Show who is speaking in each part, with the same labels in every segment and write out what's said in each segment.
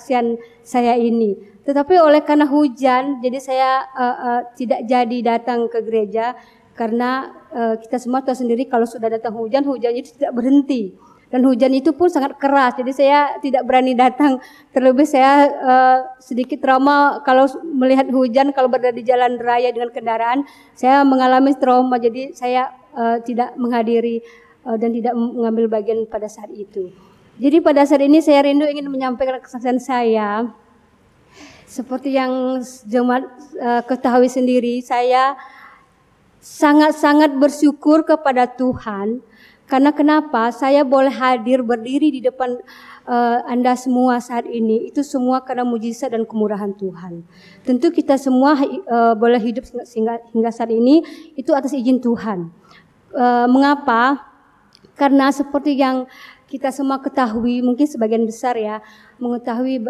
Speaker 1: kesaksian saya ini. Tetapi oleh karena hujan, jadi saya tidak jadi datang ke gereja karena kita semua tahu sendiri kalau sudah datang hujan, hujan itu tidak berhenti. Dan hujan itu pun sangat keras, jadi saya tidak berani datang. Terlebih saya sedikit trauma kalau melihat hujan, kalau berada di jalan raya dengan kendaraan, saya mengalami trauma, jadi saya tidak menghadiri dan tidak mengambil bagian pada saat itu. Jadi pada saat ini saya rindu ingin menyampaikan kesaksian saya. Seperti yang jemaat ketahui sendiri, saya sangat-sangat bersyukur kepada Tuhan. Karena kenapa? Saya boleh hadir berdiri di depan Anda semua saat ini. Itu semua karena mujizat dan kemurahan Tuhan. Tentu kita semua boleh hidup hingga saat ini itu atas izin Tuhan. Mengapa? Karena seperti yang kita semua ketahui, mungkin sebagian besar ya, mengetahui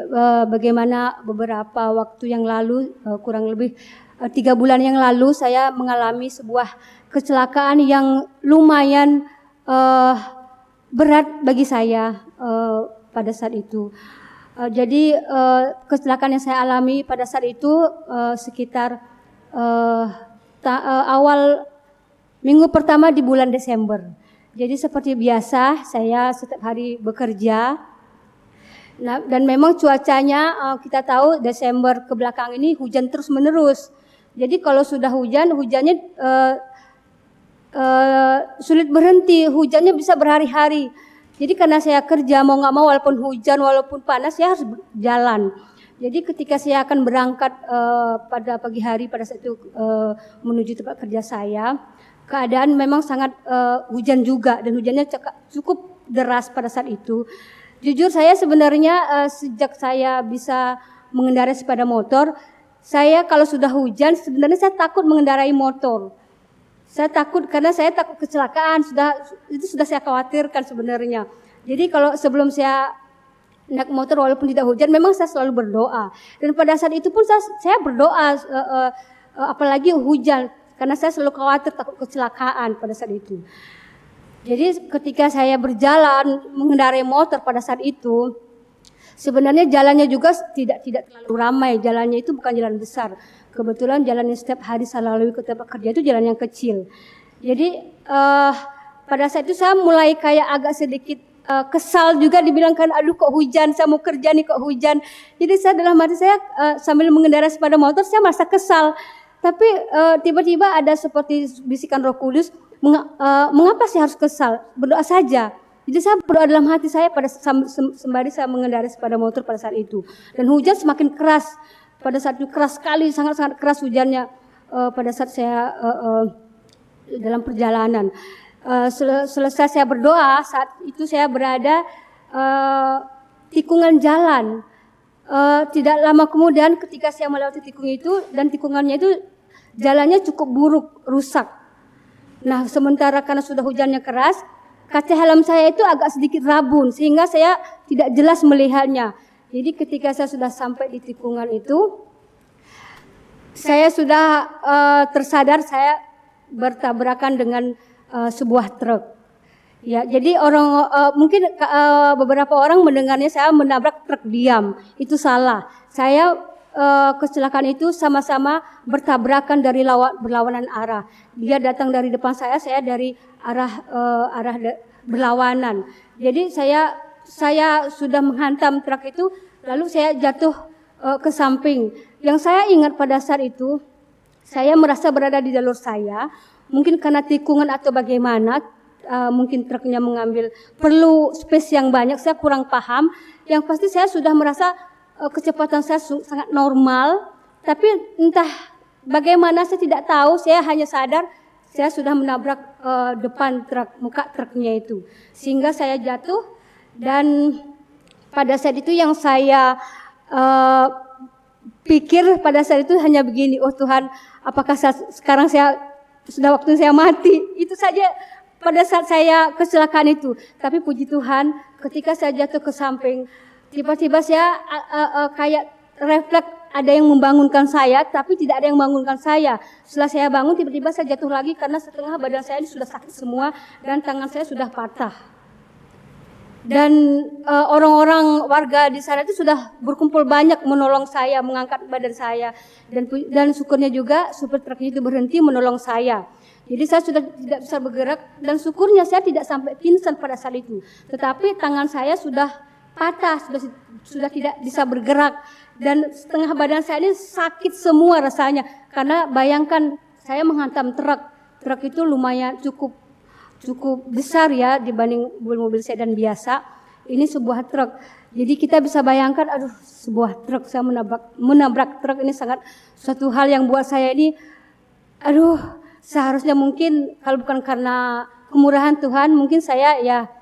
Speaker 1: bagaimana beberapa waktu yang lalu, kurang lebih 3 bulan yang lalu, saya mengalami sebuah kecelakaan yang lumayan berat bagi saya pada saat itu. Jadi kecelakaan yang saya alami pada saat itu sekitar awal minggu pertama di bulan Desember. Jadi seperti biasa saya setiap hari bekerja. Nah, dan memang cuacanya kita tahu Desember ke belakang ini hujan terus menerus. Jadi kalau sudah hujan, hujannya sulit berhenti, hujannya bisa berhari-hari. Jadi karena saya kerja mau nggak mau walaupun hujan walaupun panas saya harus jalan. Jadi ketika saya akan berangkat pada pagi hari pada saat itu menuju tempat kerja saya, keadaan memang sangat hujan juga dan hujannya cukup deras pada saat itu. Jujur saya sebenarnya sejak saya bisa mengendarai sepeda motor, saya kalau sudah hujan sebenarnya saya takut mengendarai motor. Saya takut karena saya takut kecelakaan, itu sudah saya khawatirkan sebenarnya. Jadi kalau sebelum saya naik motor walaupun tidak hujan, memang saya selalu berdoa. Dan pada saat itu pun saya berdoa, apalagi hujan, karena saya selalu khawatir takut kecelakaan pada saat itu. Jadi ketika saya berjalan mengendarai motor pada saat itu, sebenarnya jalannya juga tidak terlalu ramai, jalannya itu bukan jalan besar. Kebetulan jalan yang setiap hari saya lalui ke tempat kerja itu jalan yang kecil. Jadi pada saat itu saya mulai kayak agak sedikit kesal juga dibilangkan, aduh kok hujan, saya mau kerja nih kok hujan. Jadi saya dalam hati saya sambil mengendarai sepeda motor saya merasa kesal. Tapi tiba-tiba ada seperti bisikan Roh Kudus, mengapa saya harus kesal? Berdoa saja. Jadi saya berdoa dalam hati saya pada sembari saya mengendarai sepeda motor pada saat itu. Dan hujan semakin keras. Pada saat itu keras sekali, sangat-sangat keras hujannya pada saat saya dalam perjalanan. Selesai saya berdoa, saat itu saya berada tikungan jalan. Tidak lama kemudian ketika saya melewati tikung itu dan tikungannya itu jalannya cukup buruk, rusak. Nah sementara karena sudah hujannya keras, kaca helm saya itu agak sedikit rabun sehingga saya tidak jelas melihatnya. Jadi ketika saya sudah sampai di tikungan itu, saya sudah tersadar saya bertabrakan dengan sebuah truk. Ya, jadi mungkin beberapa orang mendengarnya saya menabrak truk diam, itu salah. Saya kecelakaan itu sama-sama bertabrakan dari berlawanan arah. Dia datang dari depan saya dari arah berlawanan. Jadi saya sudah menghantam truk itu, lalu saya jatuh ke samping. Yang saya ingat pada saat itu, saya merasa berada di jalur saya, mungkin karena tikungan atau bagaimana, mungkin truknya perlu space yang banyak, saya kurang paham. Yang pasti saya sudah merasa kecepatan saya sangat normal, tapi entah bagaimana saya tidak tahu, saya hanya sadar saya sudah menabrak depan muka truknya itu. Sehingga saya jatuh. Dan pada saat itu yang saya pikir pada saat itu hanya begini, oh Tuhan, apakah sekarang sudah waktu saya mati? Itu saja pada saat saya kecelakaan itu. Tapi puji Tuhan, ketika saya jatuh ke samping, tiba-tiba saya kayak refleks ada yang membangunkan saya, tapi tidak ada yang membangunkan saya. Setelah saya bangun, tiba-tiba saya jatuh lagi karena setengah badan saya ini sudah sakit semua dan tangan saya sudah patah. Dan orang-orang warga di sana itu sudah berkumpul banyak menolong saya, mengangkat badan saya, dan syukurnya juga supir truknya itu berhenti menolong saya. Jadi saya sudah tidak bisa bergerak, dan syukurnya saya tidak sampai pingsan pada saat itu. Tetapi tangan saya sudah patah, sudah tidak bisa bergerak, dan setengah badan saya ini sakit semua rasanya. Karena bayangkan saya menghantam truk itu lumayan cukup besar ya dibanding mobil sedan biasa. Ini sebuah truk. Jadi kita bisa bayangkan, aduh, sebuah truk, saya menabrak truk ini sangat suatu hal yang buat saya ini, aduh, seharusnya mungkin kalau bukan karena kemurahan Tuhan, mungkin saya ya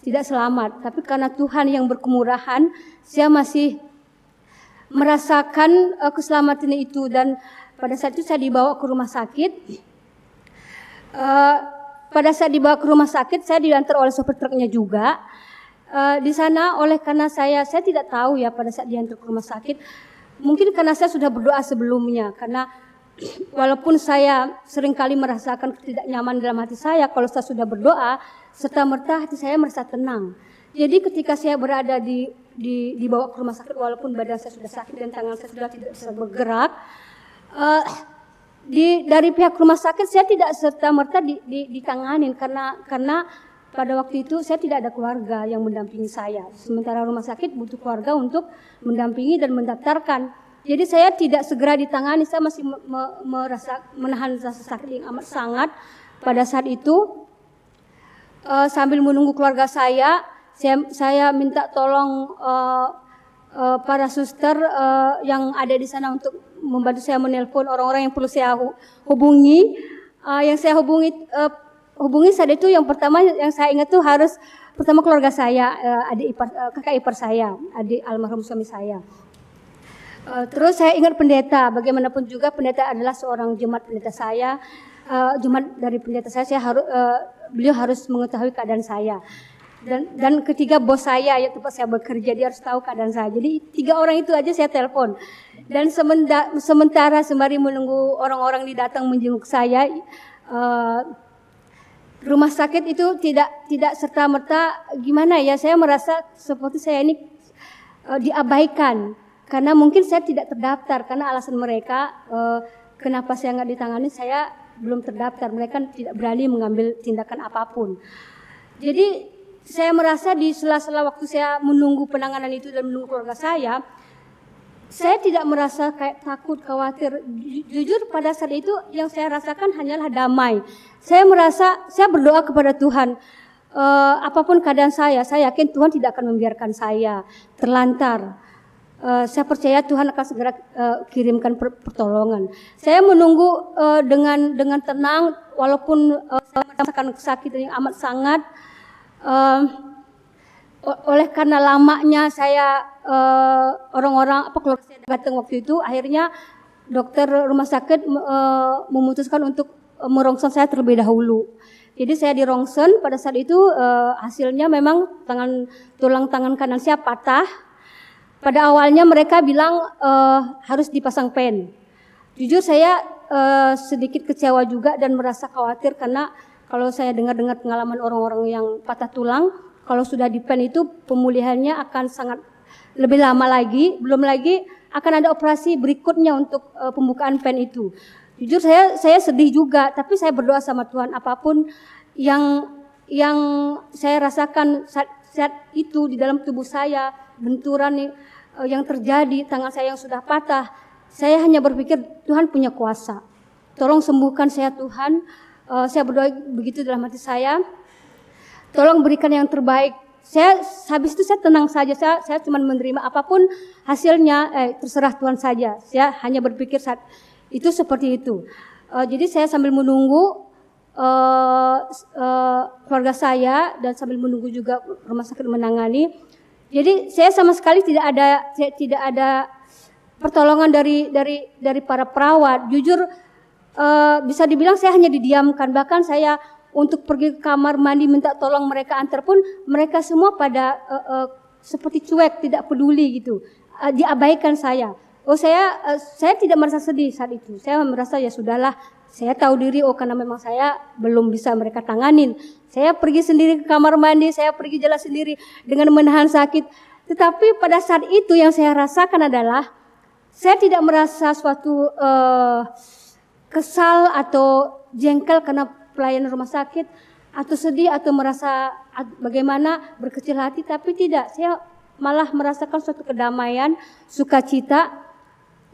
Speaker 1: tidak selamat. Tapi karena Tuhan yang berkemurahan, saya masih merasakan keselamatan itu. Dan pada saat itu saya dibawa ke rumah sakit. Pada saat dibawa ke rumah sakit, saya diantar oleh sopir truknya juga. Di sana karena saya tidak tahu ya pada saat diantar ke rumah sakit. Mungkin karena saya sudah berdoa sebelumnya. Karena walaupun saya seringkali merasakan ketidaknyaman dalam hati saya, kalau saya sudah berdoa, serta-merta hati saya merasa tenang. Jadi ketika saya berada dibawa ke rumah sakit, walaupun badan saya sudah sakit dan tangan saya sudah tidak bisa bergerak, dari pihak rumah sakit saya tidak serta-merta ditanganin karena pada waktu itu saya tidak ada keluarga yang mendampingi saya. Sementara rumah sakit butuh keluarga untuk mendampingi dan mendaftarkan. Jadi saya tidak segera ditangani, saya masih menahan rasa sakit yang amat sangat pada saat itu. Sambil menunggu keluarga saya minta tolong para suster yang ada di sana untuk membantu saya menelpon orang-orang yang perlu saya hubungi. Yang saya hubungi saat itu yang pertama yang saya ingat tuh harus pertama keluarga saya, kakak ipar saya, adik almarhum suami saya. Terus saya ingat pendeta, bagaimanapun juga pendeta adalah seorang jemaat pendeta saya, jemaat dari pendeta saya beliau harus mengetahui keadaan saya. Dan ketiga bos saya yang tempat saya bekerja, dia harus tahu keadaan saya. Jadi 3 orang itu aja saya telepon. Dan sementara sembari menunggu orang-orang datang menjenguk saya, rumah sakit itu tidak serta-merta gimana ya, saya merasa seperti saya ini diabaikan. Karena mungkin saya tidak terdaftar, karena alasan mereka kenapa saya nggak ditangani, saya belum terdaftar. Mereka tidak berani mengambil tindakan apapun. Jadi saya merasa di sela-sela waktu saya menunggu penanganan itu dan menunggu keluarga saya tidak merasa kayak takut, khawatir. Jujur pada saat itu yang saya rasakan hanyalah damai. Saya berdoa kepada Tuhan, apapun keadaan saya yakin Tuhan tidak akan membiarkan saya terlantar. Saya percaya Tuhan akan segera kirimkan pertolongan. Saya menunggu dengan tenang, walaupun saya merasakan kesakitan yang amat sangat. Oleh karena lamanya saya orang-orang keluarga saya datang waktu itu, akhirnya dokter rumah sakit memutuskan untuk merongsong saya terlebih dahulu. Jadi saya dirongsen pada saat itu, hasilnya memang tulang tangan kanan saya patah. Pada awalnya mereka bilang harus dipasang pen. Jujur saya sedikit kecewa juga dan merasa khawatir, karena kalau saya dengar pengalaman orang-orang yang patah tulang, kalau sudah di pen itu pemulihannya akan sangat lebih lama lagi, belum lagi akan ada operasi berikutnya untuk pembukaan pen itu. Jujur saya sedih juga, tapi saya berdoa sama Tuhan, apapun yang saya rasakan saat itu di dalam tubuh saya, benturan yang terjadi, tangan saya yang sudah patah, saya hanya berpikir Tuhan punya kuasa. Tolong sembuhkan saya Tuhan. Saya berdoa begitu dalam hati saya. Tolong berikan yang terbaik. Habis itu saya tenang saja. Saya cuma menerima apapun hasilnya, terserah Tuhan saja. Saya hanya berpikir saat itu seperti itu. Jadi saya sambil menunggu keluarga saya dan sambil menunggu juga rumah sakit menangani. Jadi saya sama sekali tidak ada pertolongan dari para perawat. Jujur bisa dibilang saya hanya didiamkan. Bahkan saya untuk pergi ke kamar mandi minta tolong mereka antar pun mereka semua pada seperti cuek, tidak peduli gitu, diabaikan saya. Saya tidak merasa sedih saat itu. Saya merasa ya sudahlah, Saya tahu diri, karena memang saya belum bisa mereka tanganin. Saya pergi sendiri ke kamar mandi, saya pergi jalan sendiri dengan menahan sakit. Tetapi pada saat itu yang saya rasakan adalah saya tidak merasa suatu kesal atau jengkel karena pelayanan rumah sakit, atau sedih atau merasa bagaimana berkecil hati, tapi tidak. Saya malah merasakan suatu kedamaian, sukacita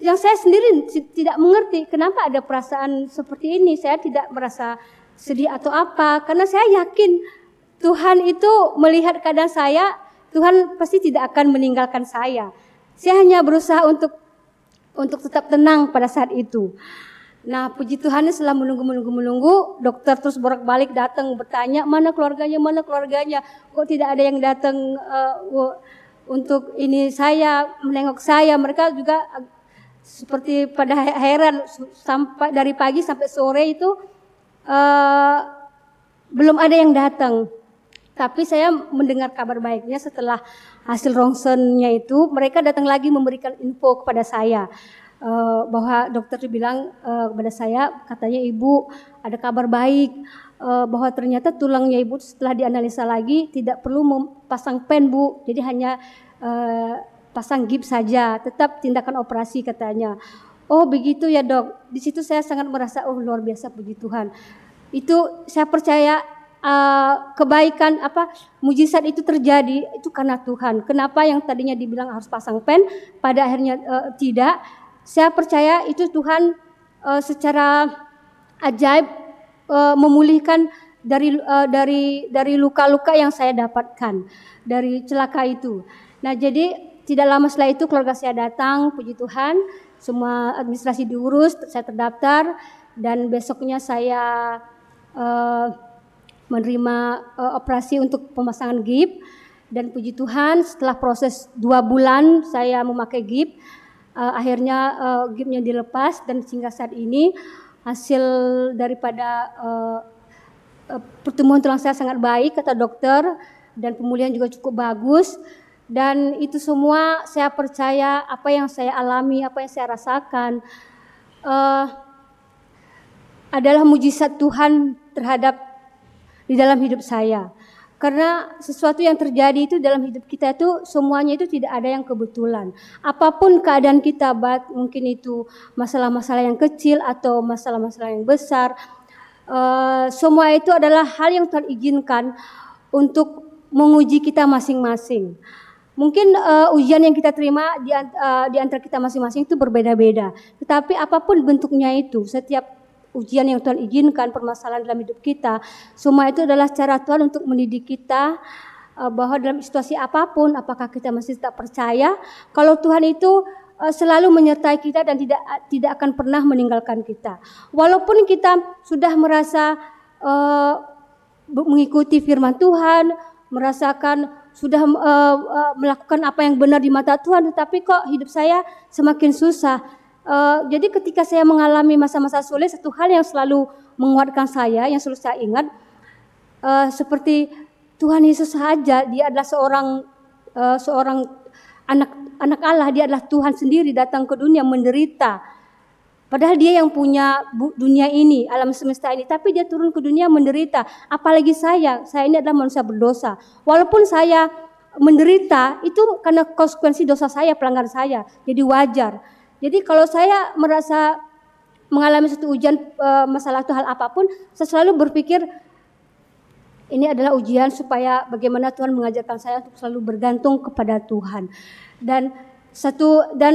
Speaker 1: yang saya sendiri tidak mengerti kenapa ada perasaan seperti ini. Saya tidak merasa sedih atau apa, karena saya yakin Tuhan itu melihat keadaan saya. Tuhan pasti tidak akan meninggalkan saya. Saya hanya berusaha untuk tetap tenang pada saat itu. Nah, puji Tuhan, setelah menunggu, dokter terus bolak-balik datang bertanya, mana keluarganya, kok tidak ada yang datang untuk ini saya, menengok saya. Mereka juga seperti pada heran, sampai dari pagi sampai sore itu belum ada yang datang. Tapi saya mendengar kabar baiknya setelah hasil ronsennya itu, mereka datang lagi memberikan info kepada saya bahwa dokter bilang kepada saya, katanya ibu ada kabar baik, bahwa ternyata tulangnya ibu setelah dianalisa lagi tidak perlu pasang pen bu, jadi hanya pasang gips saja, tetap tindakan operasi katanya. Oh begitu ya dok. Di situ saya sangat merasa luar biasa, puji Tuhan. Itu saya percaya kebaikan mujizat itu terjadi itu karena Tuhan. Kenapa yang tadinya dibilang harus pasang pen pada akhirnya tidak? Saya percaya itu Tuhan secara ajaib memulihkan dari luka-luka yang saya dapatkan dari celaka itu. Nah, jadi tidak lama setelah itu keluarga saya datang, puji Tuhan, semua administrasi diurus, saya terdaftar, dan besoknya saya menerima operasi untuk pemasangan gips. Dan puji Tuhan, setelah proses 2 bulan saya memakai gips, akhirnya gipsnya dilepas, dan hingga saat ini hasil daripada pertumbuhan tulang saya sangat baik kata dokter, dan pemulihan juga cukup bagus. Dan itu semua saya percaya apa yang saya alami, apa yang saya rasakan adalah mujizat Tuhan terhadap di dalam hidup saya. Karena sesuatu yang terjadi itu dalam hidup kita itu semuanya itu tidak ada yang kebetulan. Apapun keadaan kita, mungkin itu masalah-masalah yang kecil atau masalah-masalah yang besar, semua itu adalah hal yang Tuhan izinkan untuk menguji kita masing-masing. Mungkin ujian yang kita terima di antara kita masing-masing itu berbeda-beda. Tetapi apapun bentuknya itu, setiap ujian yang Tuhan izinkan, permasalahan dalam hidup kita, semua itu adalah cara Tuhan untuk mendidik kita bahwa dalam situasi apapun, apakah kita masih tetap percaya kalau Tuhan itu selalu menyertai kita dan tidak akan pernah meninggalkan kita. Walaupun kita sudah merasa mengikuti firman Tuhan, merasakan sudah melakukan apa yang benar di mata Tuhan, tetapi kok hidup saya semakin susah. Jadi ketika saya mengalami masa-masa sulit, satu hal yang selalu menguatkan saya, yang selalu saya ingat, seperti Tuhan Yesus saja, dia adalah seorang anak Allah, dia adalah Tuhan sendiri datang ke dunia menderita. Padahal dia yang punya dunia ini, alam semesta ini, tapi dia turun ke dunia menderita. Apalagi saya ini adalah manusia berdosa. Walaupun saya menderita, itu karena konsekuensi dosa saya, pelanggaran saya, jadi wajar. Jadi kalau saya merasa mengalami satu ujian, masalah atau hal apapun, saya selalu berpikir ini adalah ujian supaya bagaimana Tuhan mengajarkan saya untuk selalu bergantung kepada Tuhan. Dan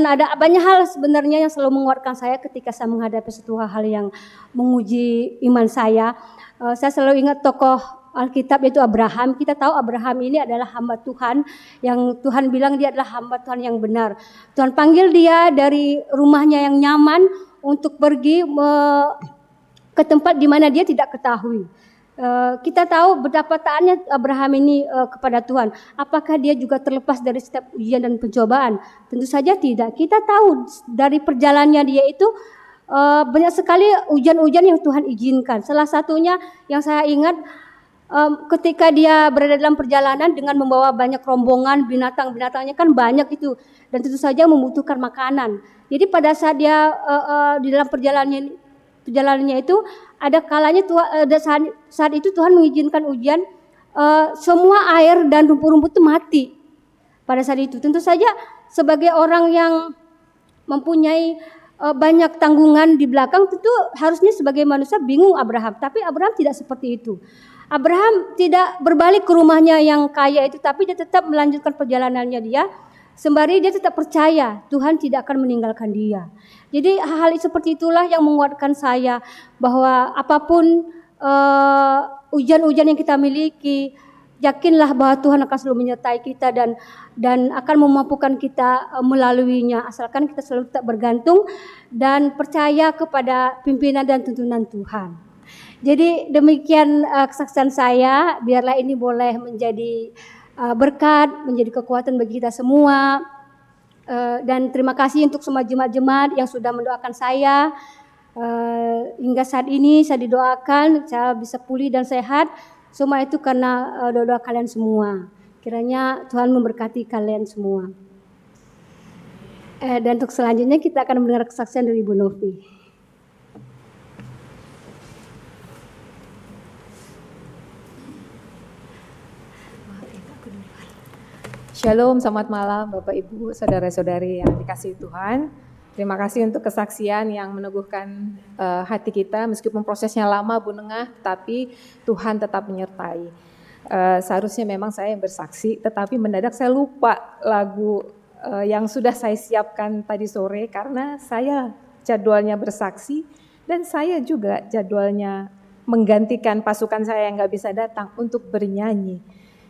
Speaker 1: ada banyak hal sebenarnya yang selalu menguatkan saya ketika saya menghadapi satu hal yang menguji iman saya. Saya selalu ingat tokoh Alkitab yaitu Abraham. Kita tahu Abraham ini adalah hamba Tuhan yang Tuhan bilang dia adalah hamba Tuhan yang benar. Tuhan panggil dia dari rumahnya yang nyaman untuk pergi ke tempat di mana dia tidak ketahui. Kita tahu betapa taatnya Abraham ini kepada Tuhan. Apakah dia juga terlepas dari setiap ujian dan pencobaan? Tentu saja tidak. Kita tahu dari perjalanannya dia itu banyak sekali ujian-ujian yang Tuhan izinkan. Salah satunya yang saya ingat ketika dia berada dalam perjalanan dengan membawa banyak rombongan binatang-binatangnya kan banyak itu, dan tentu saja membutuhkan makanan. Jadi pada saat dia di dalam perjalanannya perjalanannya itu ada kalanya saat itu Tuhan mengizinkan hujan, semua air dan rumput-rumput itu mati pada saat itu. Tentu saja sebagai orang yang mempunyai banyak tanggungan di belakang, tentu harusnya sebagai manusia bingung Abraham. Tapi Abraham tidak seperti itu. Abraham tidak berbalik ke rumahnya yang kaya itu, tapi dia tetap melanjutkan perjalanannya dia. Sembari dia tetap percaya Tuhan tidak akan meninggalkan dia. Jadi hal seperti itulah yang menguatkan saya bahwa apapun ujian-ujian yang kita miliki, yakinlah bahwa Tuhan akan selalu menyertai kita dan akan memampukan kita melaluinya, asalkan kita selalu tetap bergantung dan percaya kepada pimpinan dan tuntunan Tuhan. Jadi demikian kesaksian saya, biarlah ini boleh menjadi berkat, menjadi kekuatan bagi kita semua. Dan terima kasih untuk semua jemaat-jemaat yang sudah mendoakan saya. Hingga saat ini saya didoakan, saya bisa pulih dan sehat. Semua itu karena doa-doa kalian semua. Kiranya Tuhan memberkati kalian semua. Dan untuk selanjutnya kita akan mendengar kesaksian dari Ibu Novi.
Speaker 2: Shalom, selamat malam Bapak Ibu, Saudara-saudari yang dikasihi Tuhan. Terima kasih untuk kesaksian yang meneguhkan hati kita, meskipun prosesnya lama Bu Nengah, tapi Tuhan tetap menyertai. Seharusnya memang saya yang bersaksi, tetapi mendadak saya lupa lagu yang sudah saya siapkan tadi sore, karena saya jadwalnya bersaksi, dan saya juga jadwalnya menggantikan pasukan saya yang gak bisa datang untuk bernyanyi.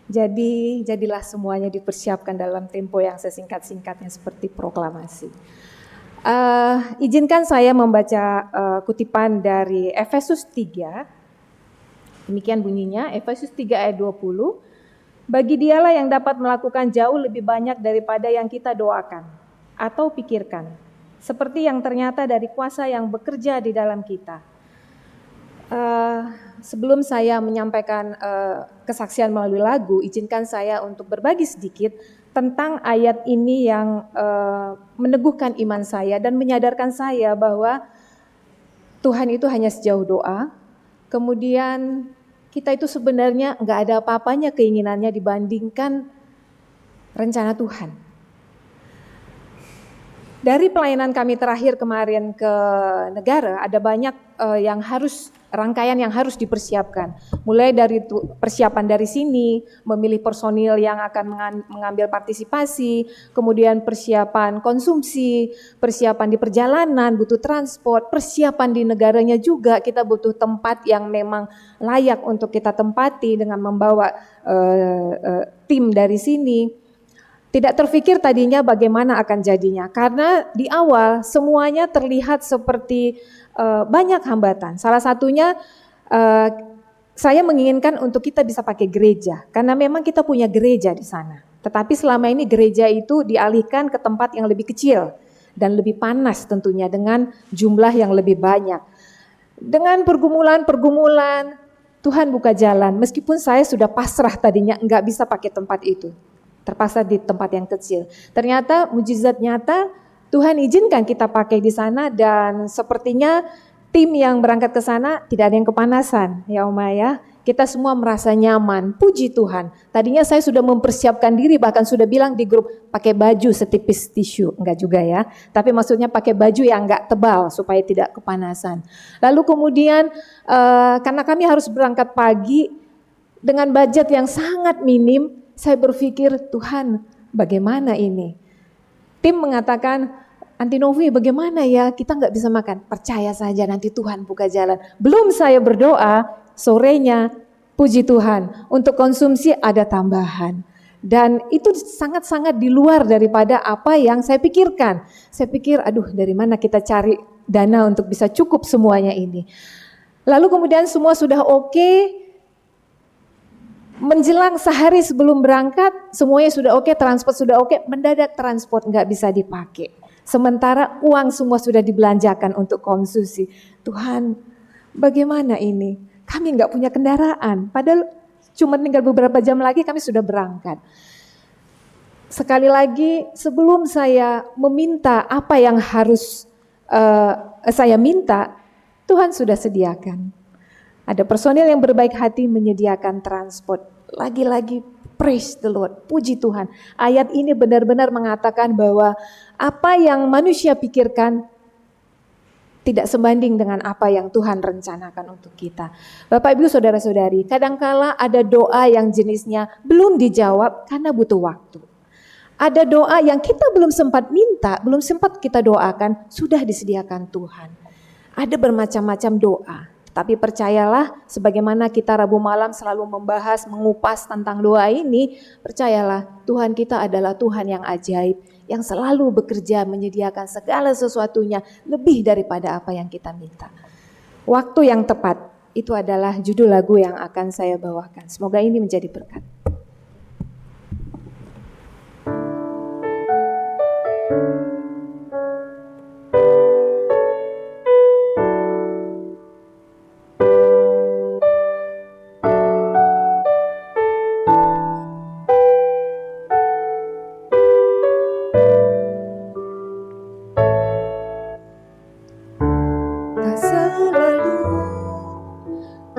Speaker 2: Jadi jadilah semuanya dipersiapkan dalam tempo yang sesingkat-singkatnya seperti proklamasi. Izinkan saya membaca kutipan dari Efesus 3. Demikian bunyinya, Efesus 3 ayat 20. Bagi dialah yang dapat melakukan jauh lebih banyak daripada yang kita doakan atau pikirkan, seperti yang ternyata dari kuasa yang bekerja di dalam kita. Sebelum saya menyampaikan kesaksian melalui lagu, izinkan saya untuk berbagi sedikit tentang ayat ini yang meneguhkan iman saya dan menyadarkan saya bahwa Tuhan itu hanya sejauh doa. Kemudian kita itu sebenarnya nggak ada apa-apanya keinginannya dibandingkan rencana Tuhan. Dari pelayanan kami terakhir kemarin ke negara, ada banyak rangkaian yang harus dipersiapkan. Mulai dari persiapan dari sini, memilih personil yang akan mengambil partisipasi, kemudian persiapan konsumsi, persiapan di perjalanan, butuh transport, persiapan di negaranya juga, kita butuh tempat yang memang layak untuk kita tempati dengan membawa tim dari sini. Tidak terfikir tadinya bagaimana akan jadinya, karena di awal semuanya terlihat seperti banyak hambatan. Salah satunya saya menginginkan untuk kita bisa pakai gereja, karena memang kita punya gereja di sana. Tetapi selama ini gereja itu dialihkan ke tempat yang lebih kecil dan lebih panas tentunya dengan jumlah yang lebih banyak. Dengan pergumulan, Tuhan buka jalan, meskipun saya sudah pasrah tadinya enggak bisa pakai tempat itu. Terpaksa di tempat yang kecil. Ternyata mujizat nyata Tuhan izinkan kita pakai di sana, dan sepertinya tim yang berangkat ke sana tidak ada yang kepanasan, ya Oma ya. Kita semua merasa nyaman, puji Tuhan. Tadinya saya sudah mempersiapkan diri, bahkan sudah bilang di grup pakai baju setipis tisu, enggak juga ya. Tapi maksudnya pakai baju yang enggak tebal supaya tidak kepanasan. Lalu kemudian karena kami harus berangkat pagi dengan budget yang sangat minim, saya berpikir, Tuhan bagaimana ini? Tim mengatakan, Anti Novi bagaimana ya, kita nggak bisa makan. Percaya saja nanti Tuhan buka jalan. Belum saya berdoa, sorenya puji Tuhan, untuk konsumsi ada tambahan. Dan itu sangat-sangat di luar daripada apa yang saya pikirkan. Saya pikir, aduh dari mana kita cari dana untuk bisa cukup semuanya ini. Lalu kemudian semua sudah oke. Menjelang sehari sebelum berangkat, semuanya sudah oke, transport sudah oke, mendadak transport nggak bisa dipakai. Sementara uang semua sudah dibelanjakan untuk konsumsi. Tuhan, bagaimana ini? Kami nggak punya kendaraan, padahal cuma tinggal beberapa jam lagi kami sudah berangkat. Sekali lagi, sebelum saya meminta apa yang harus saya minta, Tuhan sudah sediakan. Ada personil yang berbaik hati menyediakan transport. Lagi-lagi praise the Lord, puji Tuhan. Ayat ini benar-benar mengatakan bahwa apa yang manusia pikirkan tidak sebanding dengan apa yang Tuhan rencanakan untuk kita. Bapak Ibu Saudara-saudari, kadangkala ada doa yang jenisnya belum dijawab karena butuh waktu. Ada doa yang kita belum sempat minta, belum sempat kita doakan, sudah disediakan Tuhan. Ada bermacam-macam doa. Tapi percayalah, sebagaimana kita Rabu malam selalu membahas, mengupas tentang doa ini, percayalah Tuhan kita adalah Tuhan yang ajaib, yang selalu bekerja menyediakan segala sesuatunya lebih daripada apa yang kita minta. Waktu yang tepat, itu adalah judul lagu yang akan saya bawakan. Semoga ini menjadi berkat.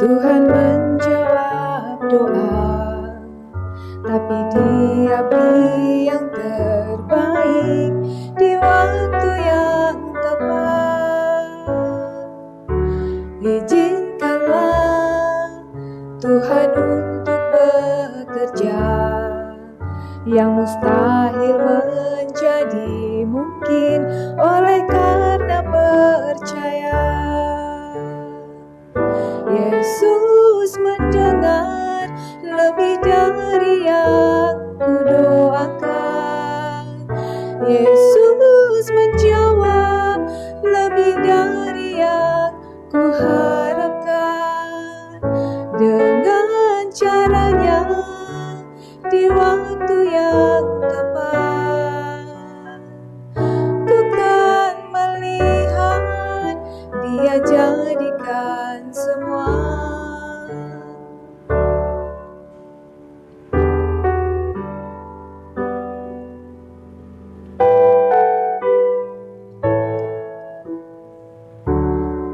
Speaker 2: Tuhan menjawab doa, tapi Dia beri yang terbaik di waktu yang tepat. Izinkanlah Tuhan untuk bekerja, yang mustahil menjadi mungkin oleh karena percaya. Yesus mendengar lebih dari yang kudoakan. Yesus menjawab lebih dari yang kuharapkan. Dengan caranya di waktu yang tepat, ku kan melihat Dia jadikan semua.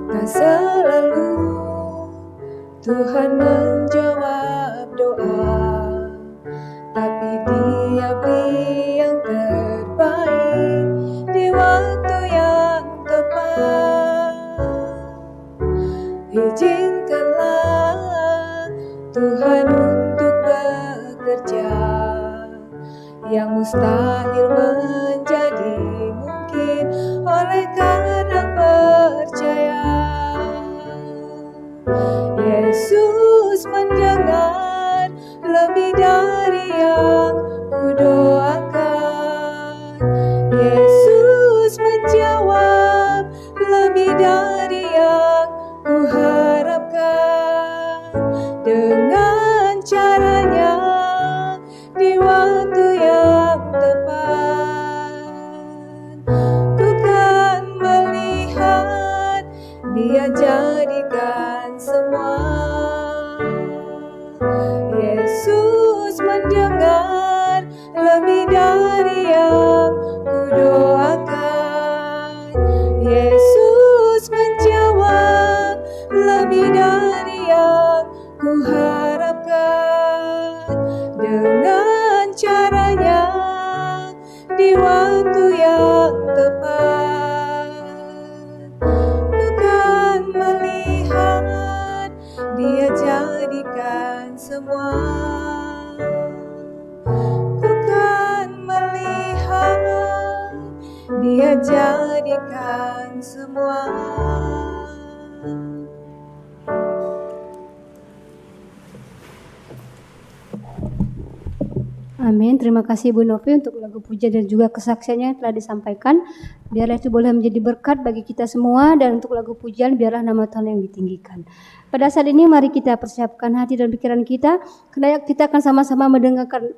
Speaker 2: Tak selalu Tuhan menjawab doa, tapi Dia beri yang terbaik di waktu yang tepat. Izinkanlah Tuhan untuk bekerja, yang mustahil menjadi mungkin oleh karena percaya. Yesus mendengar lebih dari yang kudoakan. Yesus menjawab lebih dari yang kuharapkan. Dengan caranya di waktu yang tepat, ku kan melihat Dia jadikan semua. Yesus mendengar lebih dari yang kudoakan. Yesus menjawab lebih dari yang kuharapkan. Dengan caranya di waktu yang tepat, ku kan melihat Dia jadikan semua. Ku kan melihat Dia jadikan semua.
Speaker 1: Amin. Terima kasih Bu Novi untuk lagu puja dan juga kesaksiannya yang telah disampaikan. Biarlah itu boleh menjadi berkat bagi kita semua, dan untuk lagu pujian biarlah nama Tuhan yang ditinggikan. Pada saat ini mari kita persiapkan hati dan pikiran kita, karena kita akan sama-sama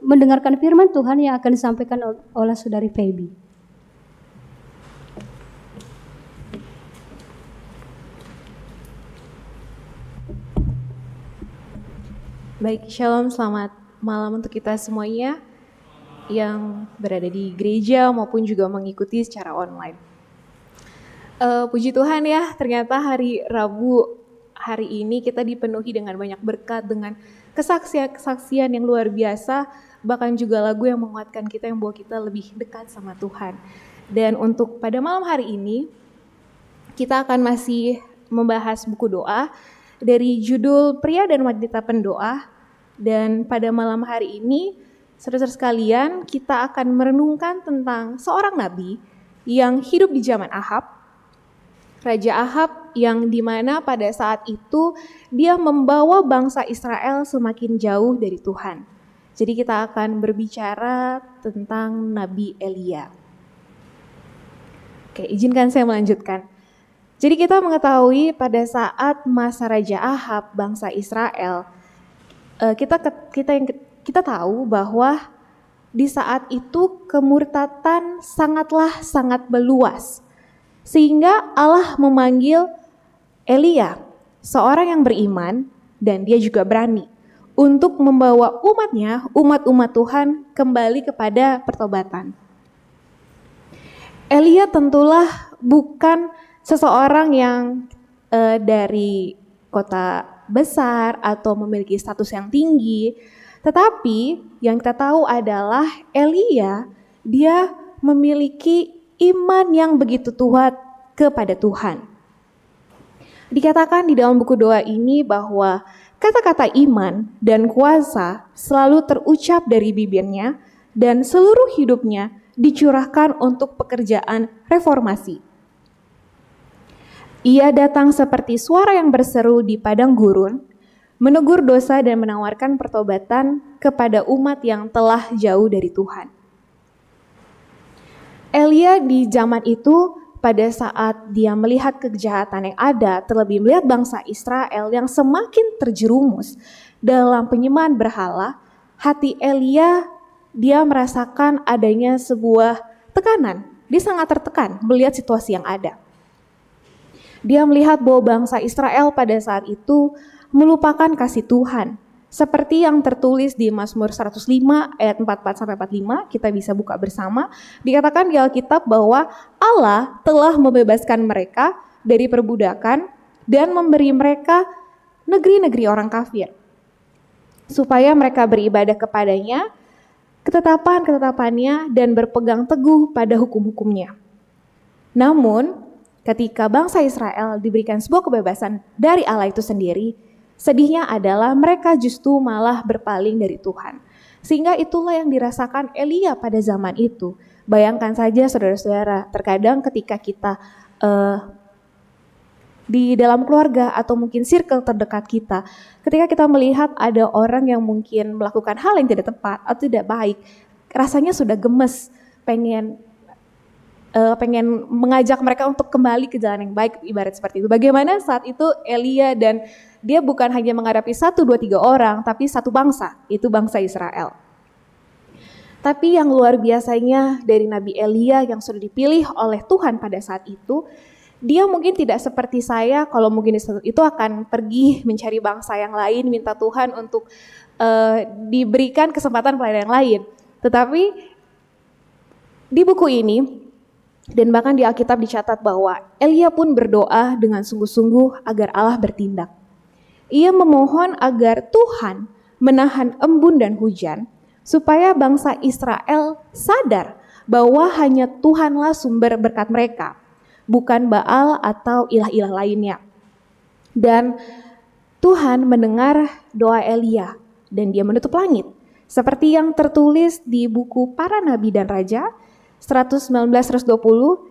Speaker 1: mendengarkan firman Tuhan yang akan disampaikan oleh Saudari Feby.
Speaker 3: Baik, shalom, selamat malam untuk kita semuanya yang berada di gereja maupun juga mengikuti secara online. Puji Tuhan ya, ternyata hari Rabu hari ini kita dipenuhi dengan banyak berkat, dengan kesaksian-kesaksian yang luar biasa, bahkan juga lagu yang menguatkan kita, yang membawa kita lebih dekat sama Tuhan. Dan untuk pada malam hari ini, kita akan masih membahas buku doa dari judul Pria dan Wanita Pendoa. Dan pada malam hari ini, saudara-saudara sekalian, kita akan merenungkan tentang seorang nabi yang hidup di zaman Ahab, Raja Ahab, yang dimana pada saat itu dia membawa bangsa Israel semakin jauh dari Tuhan. Jadi kita akan berbicara tentang Nabi Elia. Oke, izinkan saya melanjutkan. Jadi kita mengetahui pada saat masa Raja Ahab, bangsa Israel, kita tahu bahwa di saat itu kemurtatan sangat meluas. Sehingga Allah memanggil Elia, seorang yang beriman dan dia juga berani untuk membawa umat Tuhan kembali kepada pertobatan. Elia tentulah bukan seseorang yang dari kota besar atau memiliki status yang tinggi, tetapi yang kita tahu adalah Elia, dia memiliki iman yang begitu kuat kepada Tuhan. Dikatakan di dalam buku doa ini bahwa kata-kata iman dan kuasa selalu terucap dari bibirnya dan seluruh hidupnya dicurahkan untuk pekerjaan reformasi. Ia datang seperti suara yang berseru di padang gurun, menegur dosa dan menawarkan pertobatan kepada umat yang telah jauh dari Tuhan. Elia di zaman itu pada saat dia melihat kejahatan yang ada, terlebih melihat bangsa Israel yang semakin terjerumus dalam penyembahan berhala, hati Elia dia merasakan adanya sebuah tekanan. Dia sangat tertekan melihat situasi yang ada. Dia melihat bahwa bangsa Israel pada saat itu melupakan kasih Tuhan. Seperti yang tertulis di Mazmur 105 ayat 44-45, kita bisa buka bersama. Dikatakan di Alkitab bahwa Allah telah membebaskan mereka dari perbudakan dan memberi mereka negeri-negeri orang kafir, supaya mereka beribadah kepadanya, ketetapan-ketetapannya, dan berpegang teguh pada hukum-hukumnya. Namun, ketika bangsa Israel diberikan sebuah kebebasan dari Allah itu sendiri, sedihnya adalah mereka justru malah berpaling dari Tuhan. Sehingga itulah yang dirasakan Elia pada zaman itu. Bayangkan saja saudara-saudara, terkadang ketika kita di dalam keluarga atau mungkin circle terdekat kita, ketika kita melihat ada orang yang mungkin melakukan hal yang tidak tepat atau tidak baik, rasanya sudah gemes, pengen mengajak mereka untuk kembali ke jalan yang baik, ibarat seperti itu. Bagaimana saat itu Elia, dan dia bukan hanya menghadapi 1, 2, 3 orang, tapi satu bangsa, itu bangsa Israel. Tapi yang luar biasanya dari Nabi Elia yang sudah dipilih oleh Tuhan pada saat itu, dia mungkin tidak seperti saya, kalau mungkin itu akan pergi mencari bangsa yang lain, minta Tuhan untuk diberikan kesempatan pelayanan yang lain. Tetapi di buku ini, dan bahkan di Alkitab dicatat bahwa Elia pun berdoa dengan sungguh-sungguh agar Allah bertindak. Ia memohon agar Tuhan menahan embun dan hujan, supaya bangsa Israel sadar bahwa hanya Tuhanlah sumber berkat mereka, bukan Baal atau ilah-ilah lainnya. Dan Tuhan mendengar doa Elia dan dia menutup langit. Seperti yang tertulis di buku Para Nabi dan Raja 119-120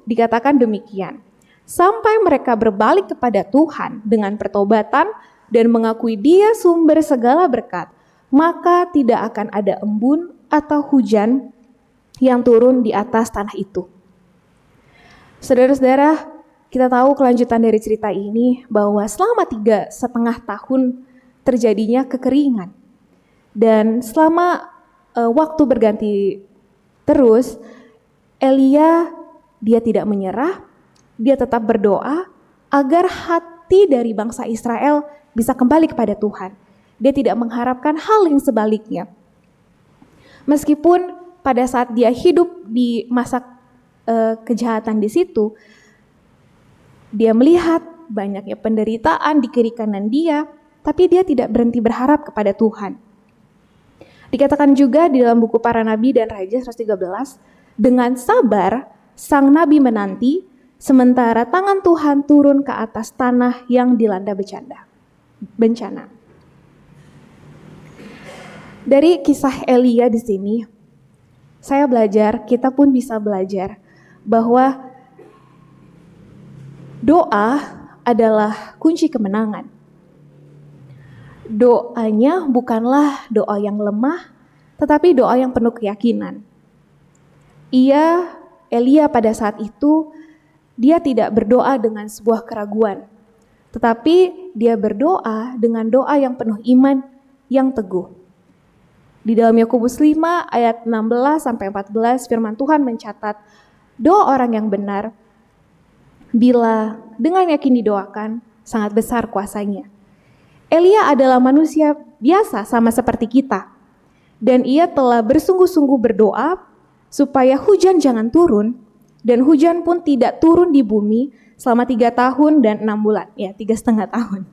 Speaker 3: dikatakan demikian. Sampai mereka berbalik kepada Tuhan dengan pertobatan dan mengakui Dia sumber segala berkat, maka tidak akan ada embun atau hujan yang turun di atas tanah itu. Saudara-saudara, kita tahu kelanjutan dari cerita ini bahwa selama 3,5 tahun terjadinya kekeringan. Dan selama waktu berganti terus, Elia dia tidak menyerah, dia tetap berdoa agar hati dari bangsa Israel bisa kembali kepada Tuhan. Dia tidak mengharapkan hal yang sebaliknya. Meskipun pada saat dia hidup di masa kejahatan di situ, Dia melihat banyaknya penderitaan di kiri kanan dia, tapi dia tidak berhenti berharap kepada Tuhan. Dikatakan juga di dalam buku Para Nabi dan Raja 113, dengan sabar sang nabi menanti, sementara tangan Tuhan turun ke atas tanah yang dilanda bencana. Dari kisah Elia di sini, saya belajar, kita pun bisa belajar bahwa doa adalah kunci kemenangan. Doanya bukanlah doa yang lemah, tetapi doa yang penuh keyakinan. Elia pada saat itu, dia tidak berdoa dengan sebuah keraguan, tetapi dia berdoa dengan doa yang penuh iman yang teguh. Di dalam Yakobus 5 ayat 16-14 firman Tuhan mencatat, doa orang yang benar, bila dengan yakin didoakan, sangat besar kuasanya. Elia adalah manusia biasa sama seperti kita. Dan ia telah bersungguh-sungguh berdoa supaya hujan jangan turun, dan hujan pun tidak turun di bumi selama 3 tahun dan 6 bulan, 3,5 tahun.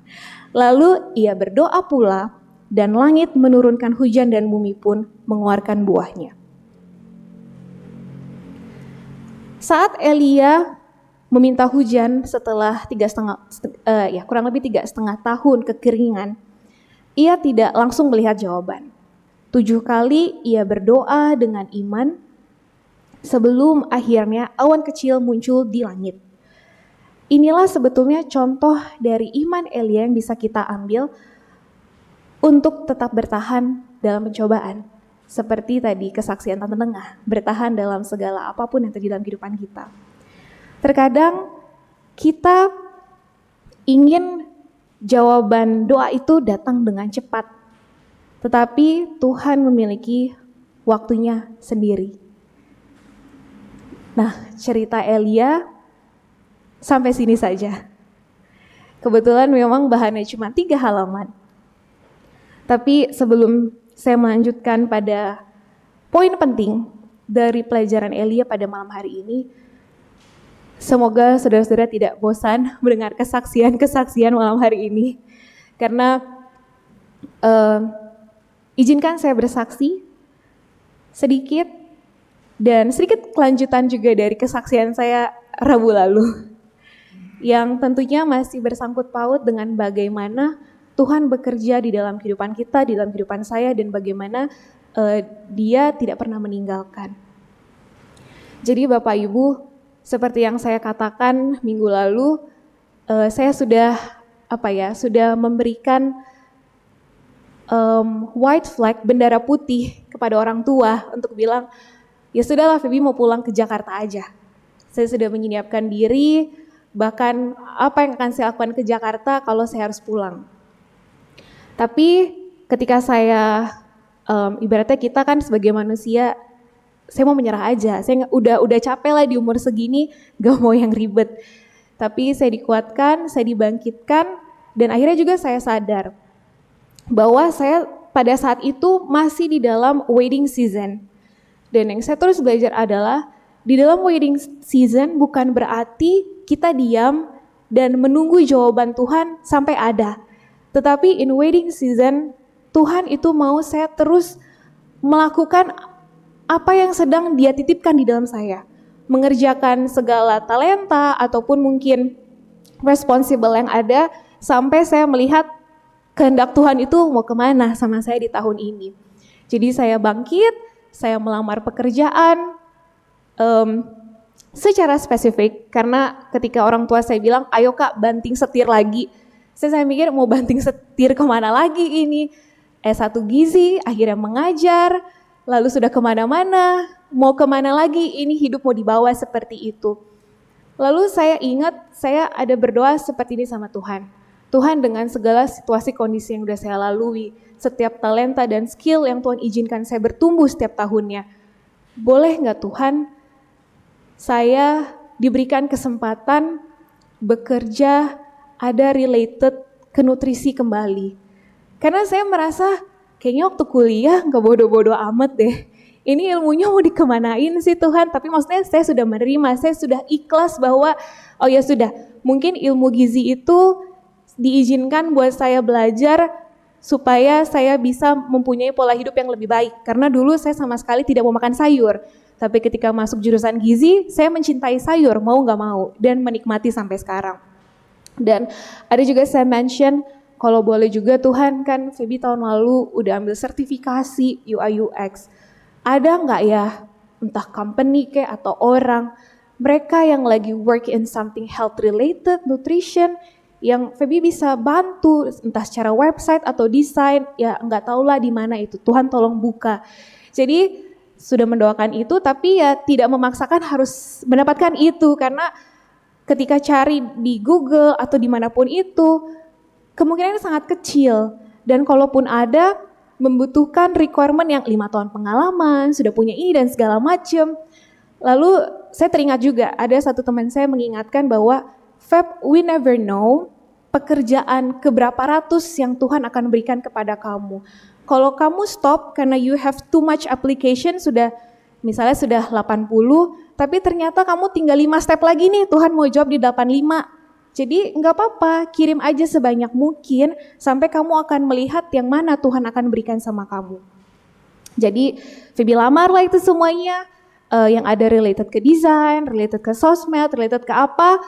Speaker 3: Lalu ia berdoa pula, dan langit menurunkan hujan dan bumi pun mengeluarkan buahnya. Saat Elia meminta hujan setelah kurang lebih 3,5 tahun kekeringan, ia tidak langsung melihat jawaban. 7 kali ia berdoa dengan iman sebelum akhirnya awan kecil muncul di langit. Inilah sebetulnya contoh dari iman Elia yang bisa kita ambil untuk tetap bertahan dalam pencobaan. Seperti tadi kesaksian Tante Tengah, bertahan dalam segala apapun yang terjadi dalam kehidupan kita. Terkadang kita ingin jawaban doa itu datang dengan cepat, tetapi Tuhan memiliki waktunya sendiri. Nah, cerita Elia sampai sini saja. Kebetulan memang bahannya cuma 3 halaman. Tapi sebelum saya melanjutkan pada poin penting dari pelajaran Elia pada malam hari ini, semoga saudara-saudara tidak bosan mendengar kesaksian-kesaksian malam hari ini. Karena izinkan saya bersaksi sedikit dan sedikit kelanjutan juga dari kesaksian saya Rabu lalu. Yang tentunya masih bersangkut paut dengan bagaimana Tuhan bekerja di dalam kehidupan kita, di dalam kehidupan saya, dan bagaimana Dia tidak pernah meninggalkan. Jadi Bapak Ibu, seperti yang saya katakan minggu lalu, saya sudah memberikan white flag, bendera putih kepada orang tua untuk bilang, ya sudahlah Feby mau pulang ke Jakarta aja. Saya sudah menyiapkan diri, bahkan apa yang akan saya lakukan ke Jakarta kalau saya harus pulang. Tapi ketika saya, ibaratnya kita kan sebagai manusia, saya mau menyerah aja. Saya udah capek lah di umur segini, gak mau yang ribet. Tapi saya dikuatkan, saya dibangkitkan, dan akhirnya juga saya sadar bahwa saya pada saat itu masih di dalam waiting season. Dan yang saya terus belajar adalah di dalam waiting season bukan berarti kita diam dan menunggu jawaban Tuhan sampai ada. Tetapi in waiting season, Tuhan itu mau saya terus melakukan apa yang sedang Dia titipkan di dalam saya. Mengerjakan segala talenta ataupun mungkin responsible yang ada sampai saya melihat kehendak Tuhan itu mau kemana sama saya di tahun ini. Jadi saya bangkit, saya melamar pekerjaan secara spesifik karena ketika orang tua saya bilang, ayo Kak banting setir lagi. Saya mikir mau banting setir kemana lagi ini. S1 gizi, akhirnya mengajar, lalu sudah kemana-mana, mau kemana lagi, ini hidup mau dibawa seperti itu. Lalu saya ingat, saya ada berdoa seperti ini sama Tuhan. Tuhan dengan segala situasi kondisi yang udah saya lalui, setiap talenta dan skill yang Tuhan izinkan saya bertumbuh setiap tahunnya. Boleh gak Tuhan, saya diberikan kesempatan bekerja ada related ke nutrisi kembali. Karena saya merasa kayaknya waktu kuliah gak bodoh-bodoh amat deh. ini ilmunya mau dikemanain sih Tuhan? Tapi maksudnya saya sudah menerima, saya sudah ikhlas bahwa oh ya sudah, mungkin ilmu gizi itu diizinkan buat saya belajar supaya saya bisa mempunyai pola hidup yang lebih baik. Karena dulu saya sama sekali tidak mau makan sayur. Tapi ketika masuk jurusan gizi, saya mencintai sayur, mau gak mau, dan menikmati sampai sekarang. Dan ada juga saya mention, kalau boleh juga Tuhan kan Feby tahun lalu udah ambil sertifikasi UI UX. Ada nggak ya, entah company kayak atau orang, mereka yang lagi work in something health related, nutrition, yang Feby bisa bantu entah secara website atau desain, ya nggak tahulah di mana itu, Tuhan tolong buka. Jadi sudah mendoakan itu, tapi ya tidak memaksakan harus mendapatkan itu, karena ketika cari di Google atau dimanapun itu, kemungkinannya sangat kecil, dan kalaupun ada, membutuhkan requirement yang 5 tahun pengalaman, sudah punya ini dan segala macam. Lalu saya teringat juga, ada satu teman saya mengingatkan bahwa, Feb, we never know pekerjaan keberapa ratus yang Tuhan akan berikan kepada kamu. Kalau kamu stop karena you have too much application, misalnya sudah 80, tapi ternyata kamu tinggal 5 step lagi nih, Tuhan mau job di 85. Jadi nggak apa-apa, kirim aja sebanyak mungkin sampai kamu akan melihat yang mana Tuhan akan berikan sama kamu. Jadi Feby lamar lah itu semuanya, yang ada related ke desain, related ke sosmed, related ke apa,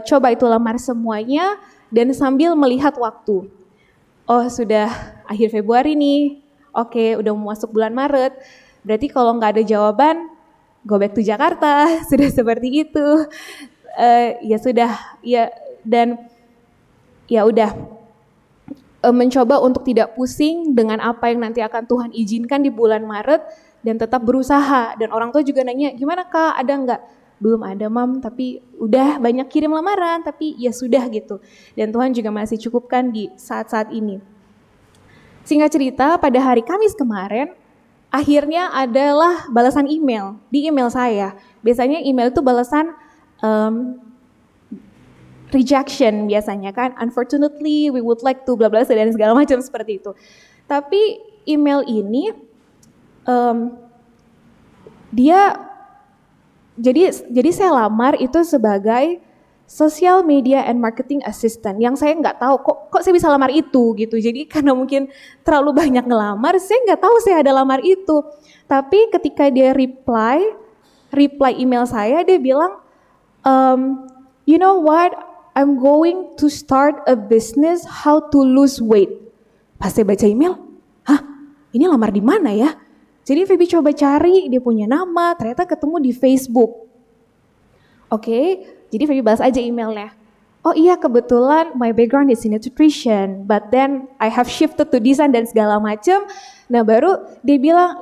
Speaker 3: coba itu lamar semuanya dan sambil melihat waktu. Oh sudah akhir Februari nih, oke udah mau masuk bulan Maret, berarti kalau nggak ada jawaban, go back to Jakarta, sudah seperti itu. Ya sudah, ya dan ya udah mencoba untuk tidak pusing dengan apa yang nanti akan Tuhan izinkan di bulan Maret dan tetap berusaha. Dan orang tua juga nanya, gimana Kak, ada nggak? Belum ada Mam, tapi udah banyak kirim lamaran, tapi ya sudah gitu. Dan Tuhan juga masih cukupkan di saat-saat ini. Singkat cerita, pada hari Kamis kemarin, akhirnya adalah balasan email di email saya. Biasanya email itu balasan rejection biasanya kan, unfortunately we would like to bla bla dan segala macam seperti itu. Tapi email ini dia jadi saya lamar itu sebagai social media and marketing assistant, yang saya nggak tahu kok saya bisa lamar itu gitu. Jadi karena mungkin terlalu banyak ngelamar, saya nggak tahu saya ada lamar itu. Tapi ketika dia reply email saya, dia bilang, you know what, I'm going to start a business how to lose weight. Pas saya baca email, hah, ini lamar di mana ya? Jadi Feby coba cari, dia punya nama, ternyata ketemu di Facebook. Oke, jadi Feby balas aja emailnya. Oh iya, kebetulan my background is in nutrition, but then I have shifted to design dan segala macam. Nah baru dia bilang,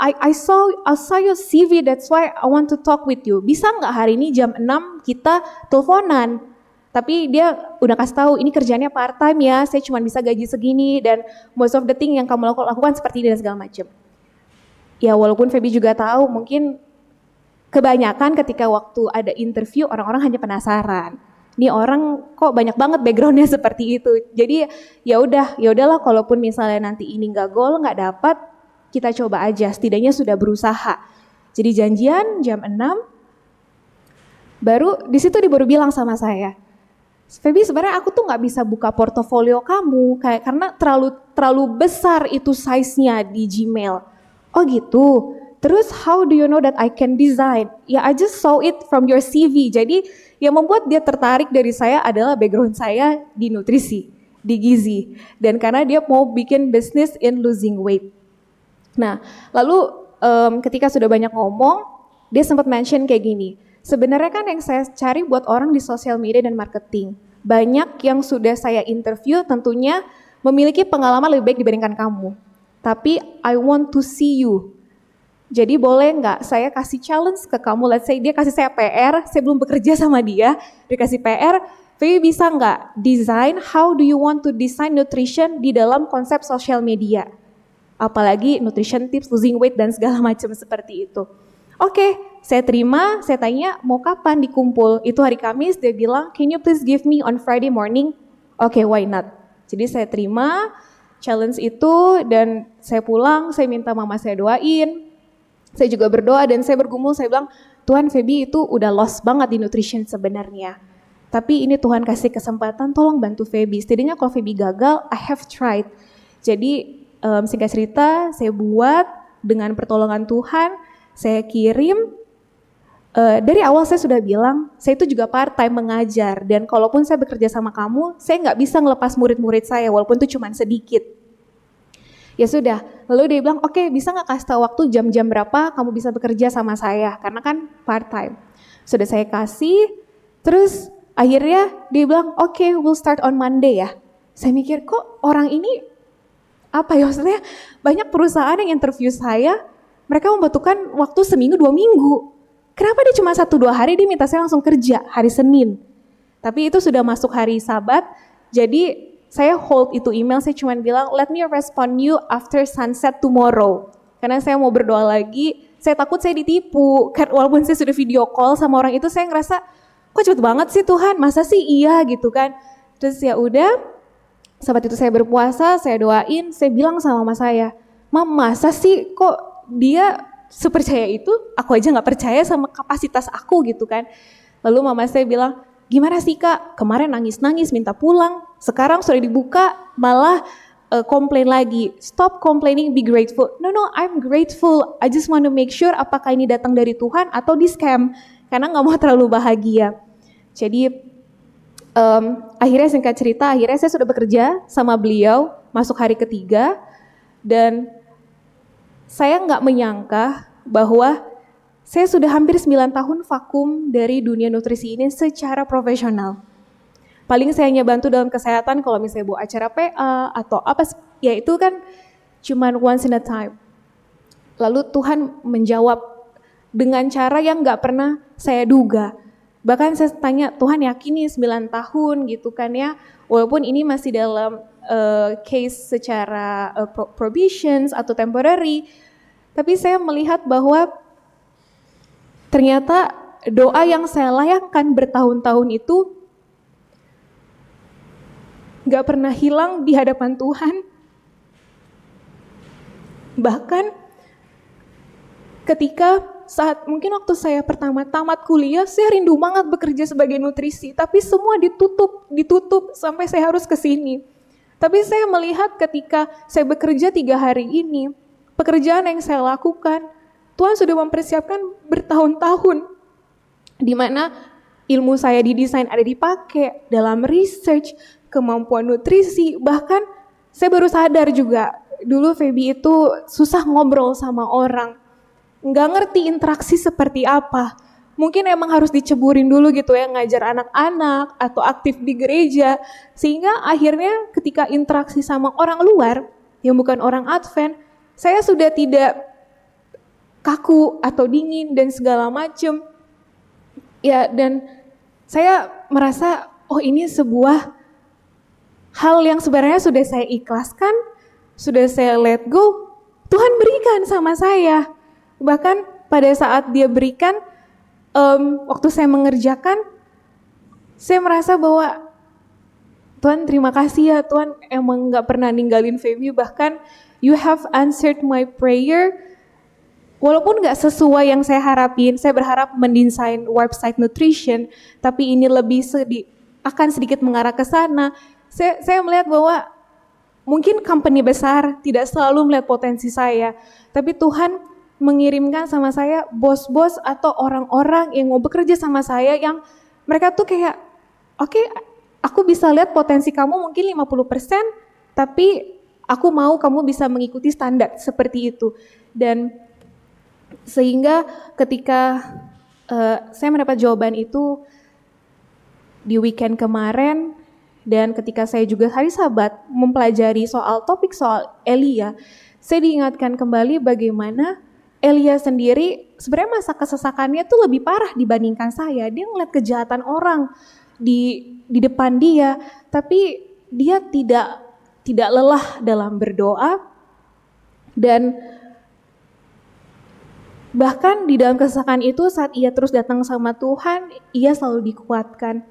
Speaker 3: I saw your CV, that's why I want to talk with you. Bisa nggak hari ini jam 6 kita teleponan? Tapi dia udah kasih tahu, ini kerjanya part time ya, saya cuma bisa gaji segini dan most of the thing yang kamu lakukan seperti ini dan segala macam. Ya walaupun Feby juga tahu, mungkin kebanyakan ketika waktu ada interview orang-orang hanya penasaran. Ini orang kok banyak banget backgroundnya seperti itu. Jadi ya udahlah, kalaupun misalnya nanti ini nggak goal, nggak dapat, kita coba aja. Setidaknya sudah berusaha. Jadi janjian jam 6. Baru di situ dia baru bilang sama saya, Feby sebenarnya aku tuh nggak bisa buka portofolio kamu, karena terlalu besar itu size-nya di Gmail. Oh gitu. Terus how do you know that I can design? Ya I just saw it from your CV. Jadi yang membuat dia tertarik dari saya adalah background saya di nutrisi, di gizi. Dan karena dia mau bikin business in losing weight. Nah lalu ketika sudah banyak ngomong, dia sempat mention kayak gini. Sebenarnya kan yang saya cari buat orang di sosial media dan marketing. Banyak yang sudah saya interview tentunya memiliki pengalaman lebih baik dibandingkan kamu. Tapi I want to see you. Jadi boleh nggak saya kasih challenge ke kamu, let's say dia kasih saya PR, saya belum bekerja sama dia kasih PR, Feby bisa nggak design, how do you want to design nutrition di dalam konsep social media? Apalagi nutrition tips, losing weight dan segala macam seperti itu. Oke, saya terima, saya tanya mau kapan dikumpul, itu hari Kamis, dia bilang can you please give me on Friday morning? Oke, why not? Jadi saya terima challenge itu dan saya pulang, saya minta mama saya doain. Saya juga berdoa dan saya bergumul, saya bilang, Tuhan, Feby itu udah lost banget di nutrition sebenarnya. Tapi ini Tuhan kasih kesempatan, tolong bantu Feby. Setidaknya kalau Feby gagal, I have tried. Jadi singkat cerita, saya buat dengan pertolongan Tuhan, saya kirim. Dari awal saya sudah bilang, saya itu juga part-time mengajar. Dan kalaupun saya bekerja sama kamu, saya nggak bisa ngelepas murid-murid saya, walaupun itu cuma sedikit. Ya sudah, lalu dia bilang, oke, bisa nggak kasih tahu waktu jam-jam berapa kamu bisa bekerja sama saya, karena kan part-time. Sudah saya kasih, terus akhirnya dia bilang, oke, we'll start on Monday ya. Saya mikir, kok orang ini, apa ya, maksudnya banyak perusahaan yang interview saya, mereka membutuhkan waktu seminggu, 2 minggu. Kenapa dia cuma 1-2 hari, dia minta saya langsung kerja hari Senin. Tapi itu sudah masuk hari Sabat, jadi saya hold itu email, saya cuma bilang, let me respond you after sunset tomorrow. Karena saya mau berdoa lagi, saya takut saya ditipu. Walaupun saya sudah video call sama orang itu, saya ngerasa, kok cepet banget sih Tuhan, masa sih iya gitu kan. Terus ya udah, Sabat itu saya berpuasa, saya doain, saya bilang sama mama saya, Mam, masa sih kok dia sepercaya itu, aku aja gak percaya sama kapasitas aku gitu kan. Lalu mama saya bilang, gimana sih Kak, kemarin nangis-nangis minta pulang, sekarang sudah dibuka malah komplain lagi. Stop complaining, be grateful. No, I'm grateful. I just want to make sure apakah ini datang dari Tuhan atau di scam, karena gak mau terlalu bahagia. Jadi akhirnya singkat cerita, akhirnya saya sudah bekerja sama beliau, masuk hari ketiga, dan saya gak menyangka bahwa saya sudah hampir 9 tahun vakum dari dunia nutrisi ini secara profesional. Paling saya hanya bantu dalam kesehatan kalau misalnya buat acara PA atau apa, ya itu kan cuman once in a time. Lalu Tuhan menjawab dengan cara yang gak pernah saya duga. Bahkan saya tanya, Tuhan yakin nih 9 tahun gitu kan ya, walaupun ini masih dalam case secara probations atau temporary, tapi saya melihat bahwa ternyata doa yang saya layangkan bertahun-tahun itu gak pernah hilang di hadapan Tuhan. Bahkan ketika saat mungkin waktu saya pertama tamat kuliah, saya rindu banget bekerja sebagai nutrisi, tapi semua ditutup sampai saya harus ke sini. Tapi saya melihat ketika saya bekerja 3 hari ini, pekerjaan yang saya lakukan, Tuhan sudah mempersiapkan bertahun-tahun, di mana ilmu saya di desain ada dipakai dalam research, kemampuan nutrisi, bahkan saya baru sadar juga, dulu Feby itu susah ngobrol sama orang, nggak ngerti interaksi seperti apa. Mungkin emang harus diceburin dulu gitu ya, ngajar anak-anak atau aktif di gereja, sehingga akhirnya ketika interaksi sama orang luar, yang bukan orang Advent, saya sudah tidak kaku atau dingin dan segala macam. Ya, dan saya merasa, oh ini sebuah hal yang sebenarnya sudah saya ikhlaskan, sudah saya let go, Tuhan berikan sama saya. Bahkan pada saat dia berikan, waktu saya mengerjakan, saya merasa bahwa Tuhan terima kasih ya, Tuhan emang gak pernah ninggalin Feby, bahkan you have answered my prayer. Walaupun gak sesuai yang saya harapin, saya berharap mendesain website nutrition, tapi ini lebih akan sedikit mengarah ke sana. Saya melihat bahwa mungkin company besar tidak selalu melihat potensi saya, tapi Tuhan mengirimkan sama saya bos-bos atau orang-orang yang mau bekerja sama saya yang mereka tuh kayak, oke, aku bisa lihat potensi kamu mungkin 50%, tapi aku mau kamu bisa mengikuti standar seperti itu. Dan sehingga ketika saya mendapat jawaban itu di weekend kemarin, dan ketika saya juga hari Sabat mempelajari topik soal Elia, saya diingatkan kembali bagaimana Elia sendiri sebenarnya masa kesesakannya tuh lebih parah dibandingkan saya. Dia ngeliat kejahatan orang di depan dia, tapi dia tidak lelah dalam berdoa, dan bahkan di dalam kesesakan itu saat ia terus datang sama Tuhan, ia selalu dikuatkan.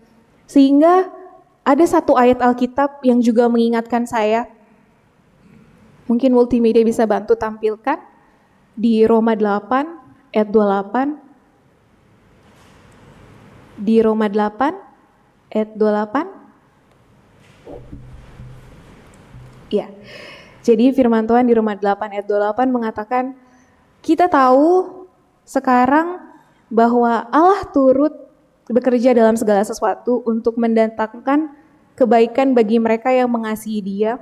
Speaker 3: Sehingga ada satu ayat Alkitab yang juga mengingatkan saya, mungkin multimedia bisa bantu tampilkan, di Roma 8 ayat 28. Di Roma 8 ayat 28. Ya. Jadi firman Tuhan di Roma 8 ayat 28 mengatakan, kita tahu sekarang bahwa Allah turut bekerja dalam segala sesuatu untuk mendatangkan kebaikan bagi mereka yang mengasihi Dia,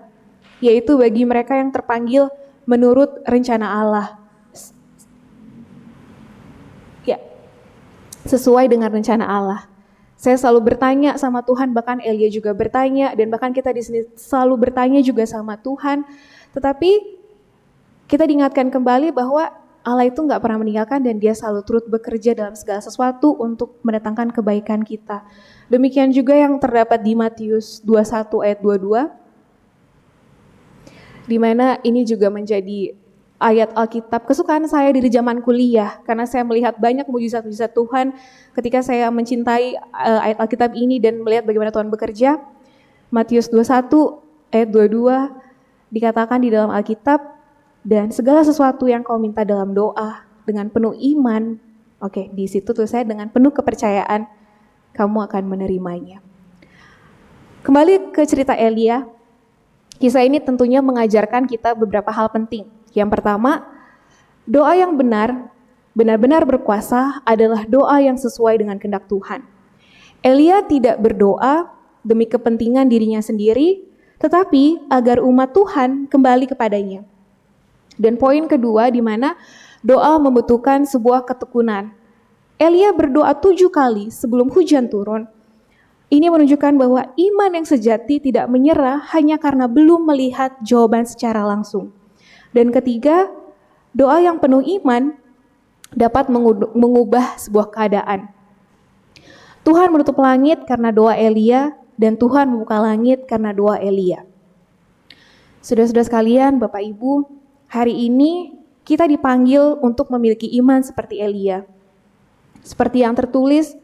Speaker 3: yaitu bagi mereka yang terpanggil menurut rencana Allah. Ya, sesuai dengan rencana Allah. Saya selalu bertanya sama Tuhan, bahkan Elia juga bertanya, dan bahkan kita di sini selalu bertanya juga sama Tuhan. Tetapi kita diingatkan kembali bahwa Allah itu nggak pernah meninggalkan dan Dia selalu turut bekerja dalam segala sesuatu untuk mendatangkan kebaikan kita. Demikian juga yang terdapat di Matius 21 ayat 22, di mana ini juga menjadi ayat Alkitab kesukaan saya di zaman kuliah, karena saya melihat banyak mujizat-mujizat Tuhan ketika saya mencintai ayat Alkitab ini dan melihat bagaimana Tuhan bekerja. Matius 21 ayat 22 dikatakan di dalam Alkitab, dan segala sesuatu yang kau minta dalam doa dengan penuh iman, oke, di situ tuh saya dengan penuh kepercayaan kamu akan menerimanya. Kembali ke cerita Elia, kisah ini tentunya mengajarkan kita beberapa hal penting. Yang pertama, doa yang benar-benar berkuasa adalah doa yang sesuai dengan kehendak Tuhan. Elia tidak berdoa demi kepentingan dirinya sendiri, tetapi agar umat Tuhan kembali kepadanya. Dan poin kedua, di mana doa membutuhkan sebuah ketekunan. Elia berdoa 7 kali sebelum hujan turun. Ini menunjukkan bahwa iman yang sejati tidak menyerah hanya karena belum melihat jawaban secara langsung. Dan ketiga, doa yang penuh iman dapat mengubah sebuah keadaan. Tuhan menutup langit karena doa Elia, dan Tuhan membuka langit karena doa Elia. Saudara-saudara sekalian, Bapak Ibu, hari ini kita dipanggil untuk memiliki iman seperti Elia. Seperti yang tertulis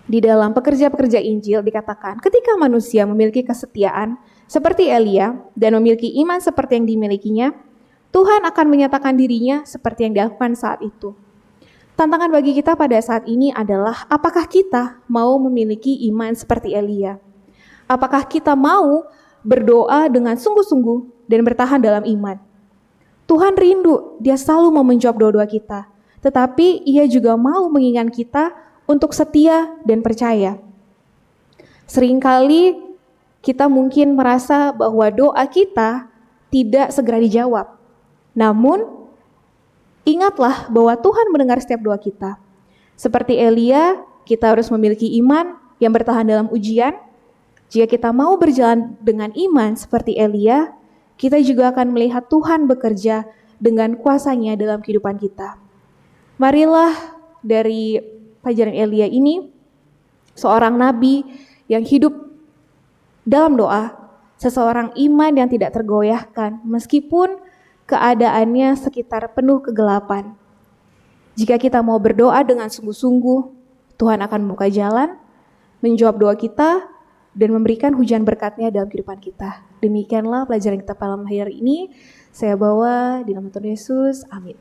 Speaker 3: di dalam pekerja-pekerja Injil dikatakan, ketika manusia memiliki kesetiaan seperti Elia dan memiliki iman seperti yang dimilikinya, Tuhan akan menyatakan dirinya seperti yang dilakukan saat itu. Tantangan bagi kita pada saat ini adalah, apakah kita mau memiliki iman seperti Elia? Apakah kita mau berdoa dengan sungguh-sungguh dan bertahan dalam iman? Tuhan rindu, Dia selalu mau menjawab doa-doa kita. Tetapi Ia juga mau mengingatkan kita untuk setia dan percaya. Seringkali kita mungkin merasa bahwa doa kita tidak segera dijawab. Namun, ingatlah bahwa Tuhan mendengar setiap doa kita. Seperti Elia, kita harus memiliki iman yang bertahan dalam ujian. Jika kita mau berjalan dengan iman seperti Elia, kita juga akan melihat Tuhan bekerja dengan kuasa-Nya dalam kehidupan kita. Marilah dari pelajaran Elia ini, seorang nabi yang hidup dalam doa, seseorang iman yang tidak tergoyahkan meskipun keadaannya sekitar penuh kegelapan. Jika kita mau berdoa dengan sungguh-sungguh, Tuhan akan membuka jalan, menjawab doa kita, dan memberikan hujan berkat-Nya dalam kehidupan kita. Demikianlah pelajaran kita malam hari ini. Saya bawa di nama Tuhan Yesus. Amin.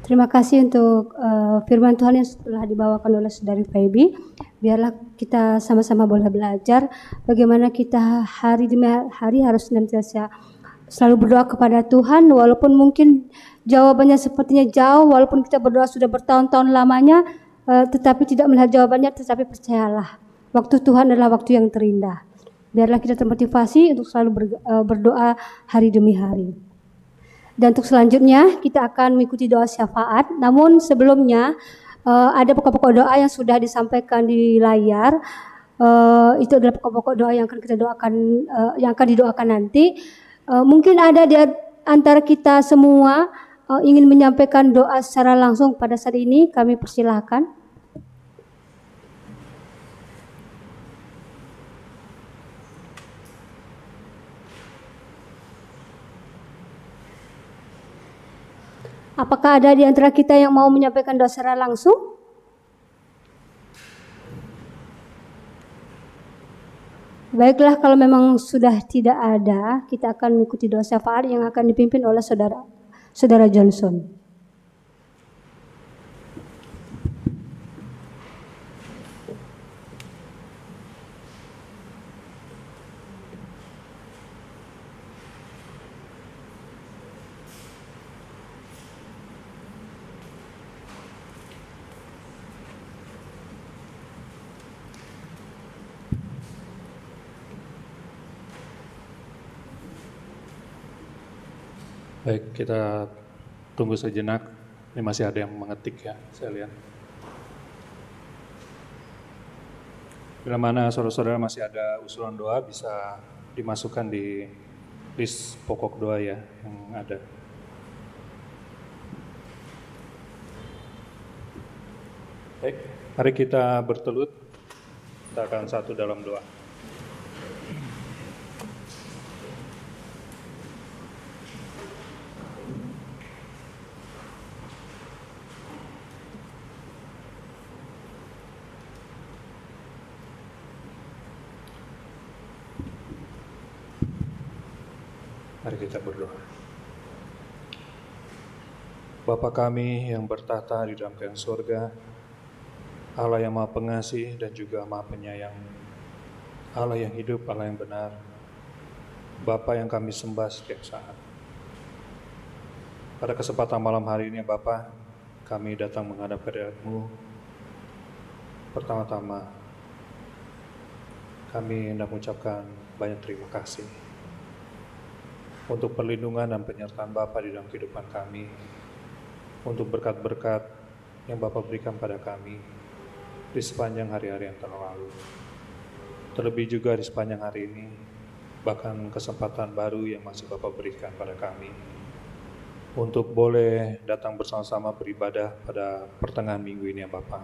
Speaker 1: Terima kasih untuk firman Tuhan yang telah dibawakan oleh Saudari Feby. Biarlah kita sama-sama boleh belajar bagaimana kita hari demi hari harus senantiasa selalu berdoa kepada Tuhan, walaupun mungkin jawabannya sepertinya jauh, walaupun kita berdoa sudah bertahun-tahun lamanya, tetapi tidak melihat jawabannya, tetapi percayalah, waktu Tuhan adalah waktu yang terindah. Biarlah kita termotivasi untuk selalu berdoa hari demi hari. Dan untuk selanjutnya kita akan mengikuti doa syafaat. Namun sebelumnya ada pokok-pokok doa yang sudah disampaikan di layar. Itu adalah pokok-pokok doa yang akan kita doakan, yang akan didoakan nanti. Mungkin ada di antara kita semua ingin menyampaikan doa secara langsung pada saat ini. Kami persilahkan. Apakah ada di antara kita yang mau menyampaikan doa secara langsung? Baiklah, kalau memang sudah tidak ada, kita akan mengikuti doa syafaat yang akan dipimpin oleh Saudara Johnson.
Speaker 4: Baik, kita tunggu sejenak. Ini masih ada yang mengetik ya, saya lihat. Bila mana saudara-saudara masih ada usulan doa, bisa dimasukkan di list pokok doa ya yang ada. Baik, mari kita bertelut. Kita akan satu dalam doa. Mari kita berdoa. Bapa kami yang bertata di dalam kerajaan surga, Allah yang Maha Pengasih dan juga Maha Penyayang, Allah yang hidup, Allah yang benar, Bapa yang kami sembah setiap saat. Pada kesempatan malam hari ini, Bapa, kami datang menghadap kehadirat-Mu. Pertama-tama, kami hendak mengucapkan banyak terima kasih untuk perlindungan dan penyertaan Bapa di dalam kehidupan kami, untuk berkat-berkat yang Bapa berikan pada kami di sepanjang hari-hari yang telah lalu. Terlebih juga di sepanjang hari ini, bahkan kesempatan baru yang masih Bapa berikan pada kami untuk boleh datang bersama-sama beribadah pada pertengahan minggu ini ya Bapa,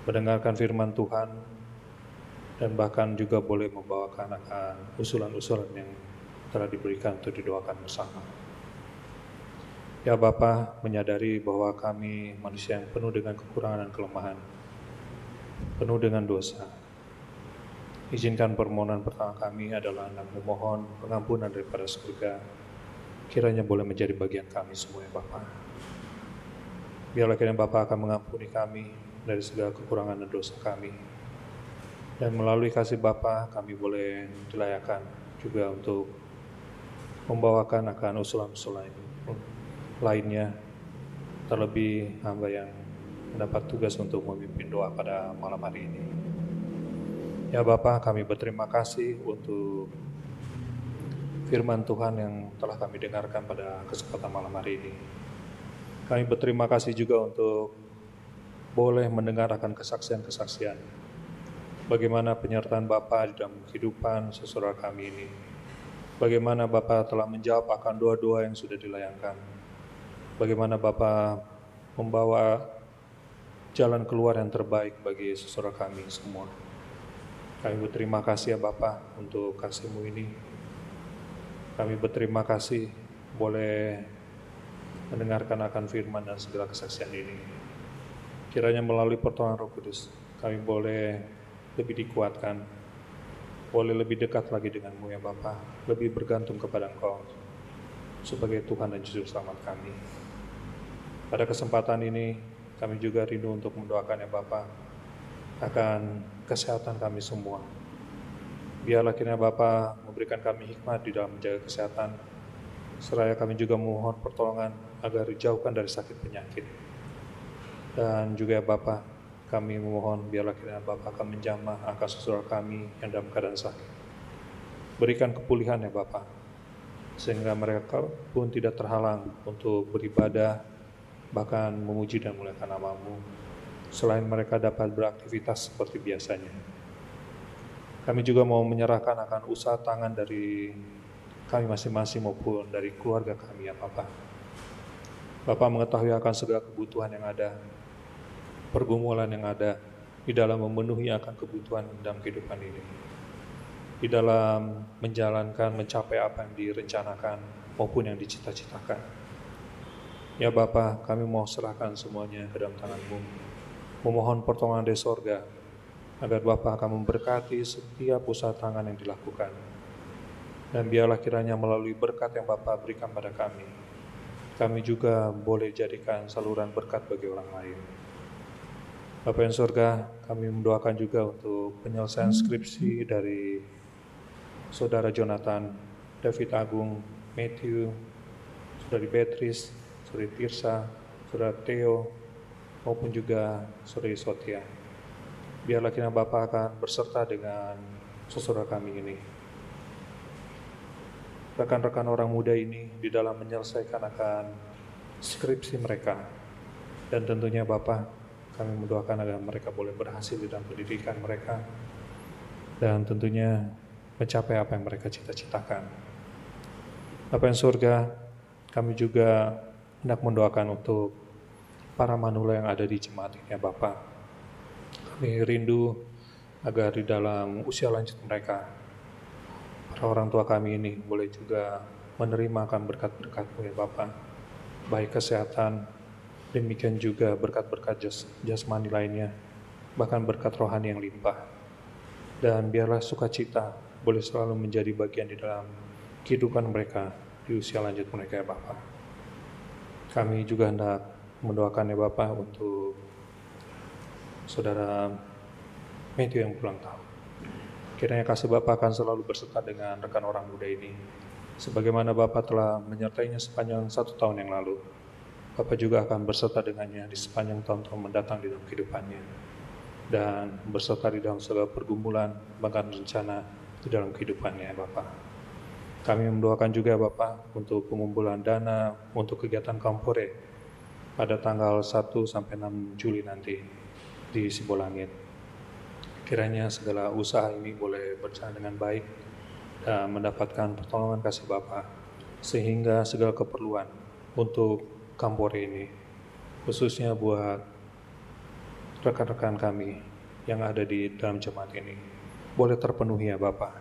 Speaker 4: mendengarkan firman Tuhan, dan bahkan juga boleh membawakan akan usulan-usulan yang telah diberikan untuk didoakan bersama. Ya Bapa, menyadari bahwa kami manusia yang penuh dengan kekurangan dan kelemahan, penuh dengan dosa. Izinkan permohonan pertama kami adalah hendak memohon pengampunan daripada surga, kiranya boleh menjadi bagian kami semua ya Bapa. Biarlah kiranya Bapa akan mengampuni kami dari segala kekurangan dan dosa kami, dan melalui kasih Bapa kami boleh dilayakkan juga untuk membawakan akan usulan-usulan lainnya, terlebih hamba yang mendapat tugas untuk memimpin doa pada malam hari ini. Ya Bapa, kami berterima kasih untuk firman Tuhan yang telah kami dengarkan pada kesempatan malam hari ini. Kami berterima kasih juga untuk boleh mendengar akan kesaksian-kesaksian bagaimana penyertaan Bapa di dalam kehidupan saudara kami ini. Bagaimana Bapa telah menjawab akan doa-doa yang sudah dilayangkan. Bagaimana Bapa membawa jalan keluar yang terbaik bagi saudara kami semua. Kami berterima kasih ya Bapa untuk kasih-Mu ini. Kami berterima kasih boleh mendengarkan akan firman dan segala kesaksian ini. Kiranya melalui pertolongan Roh Kudus, kami boleh lebih dikuatkan, boleh lebih dekat lagi dengan-Mu ya Bapa, lebih bergantung kepada Engkau sebagai Tuhan dan Juru Selamat kami. Pada kesempatan ini, kami juga rindu untuk mendoakan ya Bapa akan kesehatan kami semua. Biarlah kiranya Bapa memberikan kami hikmat di dalam menjaga kesehatan, seraya kami juga memohon pertolongan agar dijauhkan dari sakit penyakit. Dan juga ya Bapa, kami memohon biarlah kiranya Bapa akan menjamah angka saudara kami yang dalam keadaan sakit. Berikan kepulihan ya Bapa, sehingga mereka pun tidak terhalang untuk beribadah, bahkan memuji dan memuliakan nama-Mu, selain mereka dapat beraktivitas seperti biasanya. Kami juga mau menyerahkan akan usaha tangan dari kami masing-masing maupun dari keluarga kami ya Bapa. Bapa mengetahui akan segala kebutuhan yang ada, pergumulan yang ada di dalam memenuhi akan kebutuhan dalam kehidupan ini, di dalam menjalankan, mencapai apa yang direncanakan maupun yang dicita-citakan. Ya Bapa, kami mau serahkan semuanya ke dalam tangan-Mu, memohon pertolongan dari sorga, agar Bapa akan memberkati setiap usaha tangan yang dilakukan. Dan biarlah kiranya melalui berkat yang Bapa berikan pada kami juga boleh jadikan saluran berkat bagi orang lain. Bapa yang surga, kami mendoakan juga untuk penyelesaian skripsi dari Saudara Jonathan, David Agung, Matthew, Saudari Beatrice, Saudari Tirsa, Saudara Theo, maupun juga Saudari Sotia. Biarlah kiranya Bapa akan berserta dengan saudara kami ini. Rekan-rekan orang muda ini di dalam menyelesaikan akan skripsi mereka. Dan tentunya Bapa, kami mendoakan agar mereka boleh berhasil di dalam pendidikan mereka. Dan tentunya mencapai apa yang mereka cita-citakan. Bapa yang surga, kami juga hendak mendoakan untuk para manula yang ada di jemaat ini ya Bapa. Kami rindu agar di dalam usia lanjut mereka, para orang tua kami ini boleh juga menerima akan berkat-berkat-Mu ya Bapa, baik kesehatan, demikian juga berkat-berkat jasmani lainnya, bahkan berkat rohani yang limpah. Dan biarlah sukacita boleh selalu menjadi bagian di dalam kehidupan mereka di usia lanjut mereka ya Bapa. Kami juga hendak mendoakan ya Bapa untuk Saudara Matthew yang ulang tahun. Kiranya kasih Bapa akan selalu berserta dengan rekan orang muda ini. Sebagaimana Bapa telah menyertainya sepanjang 1 tahun yang lalu, Bapa juga akan berserta dengannya di sepanjang tahun-tahun mendatang di dalam kehidupannya. Dan berserta di dalam segala pergumulan, bahkan rencana di dalam kehidupannya Bapa. Kami mendoakan juga Bapa untuk pengumpulan dana untuk kegiatan Kampore pada tanggal 1 sampai 6 Juli nanti di Sibolangit. Kiranya segala usaha ini boleh berjalan dengan baik dan mendapatkan pertolongan kasih Bapa, sehingga segala keperluan untuk Kampore ini, khususnya buat rekan-rekan kami yang ada di dalam jemaat ini, boleh terpenuhi ya Bapa,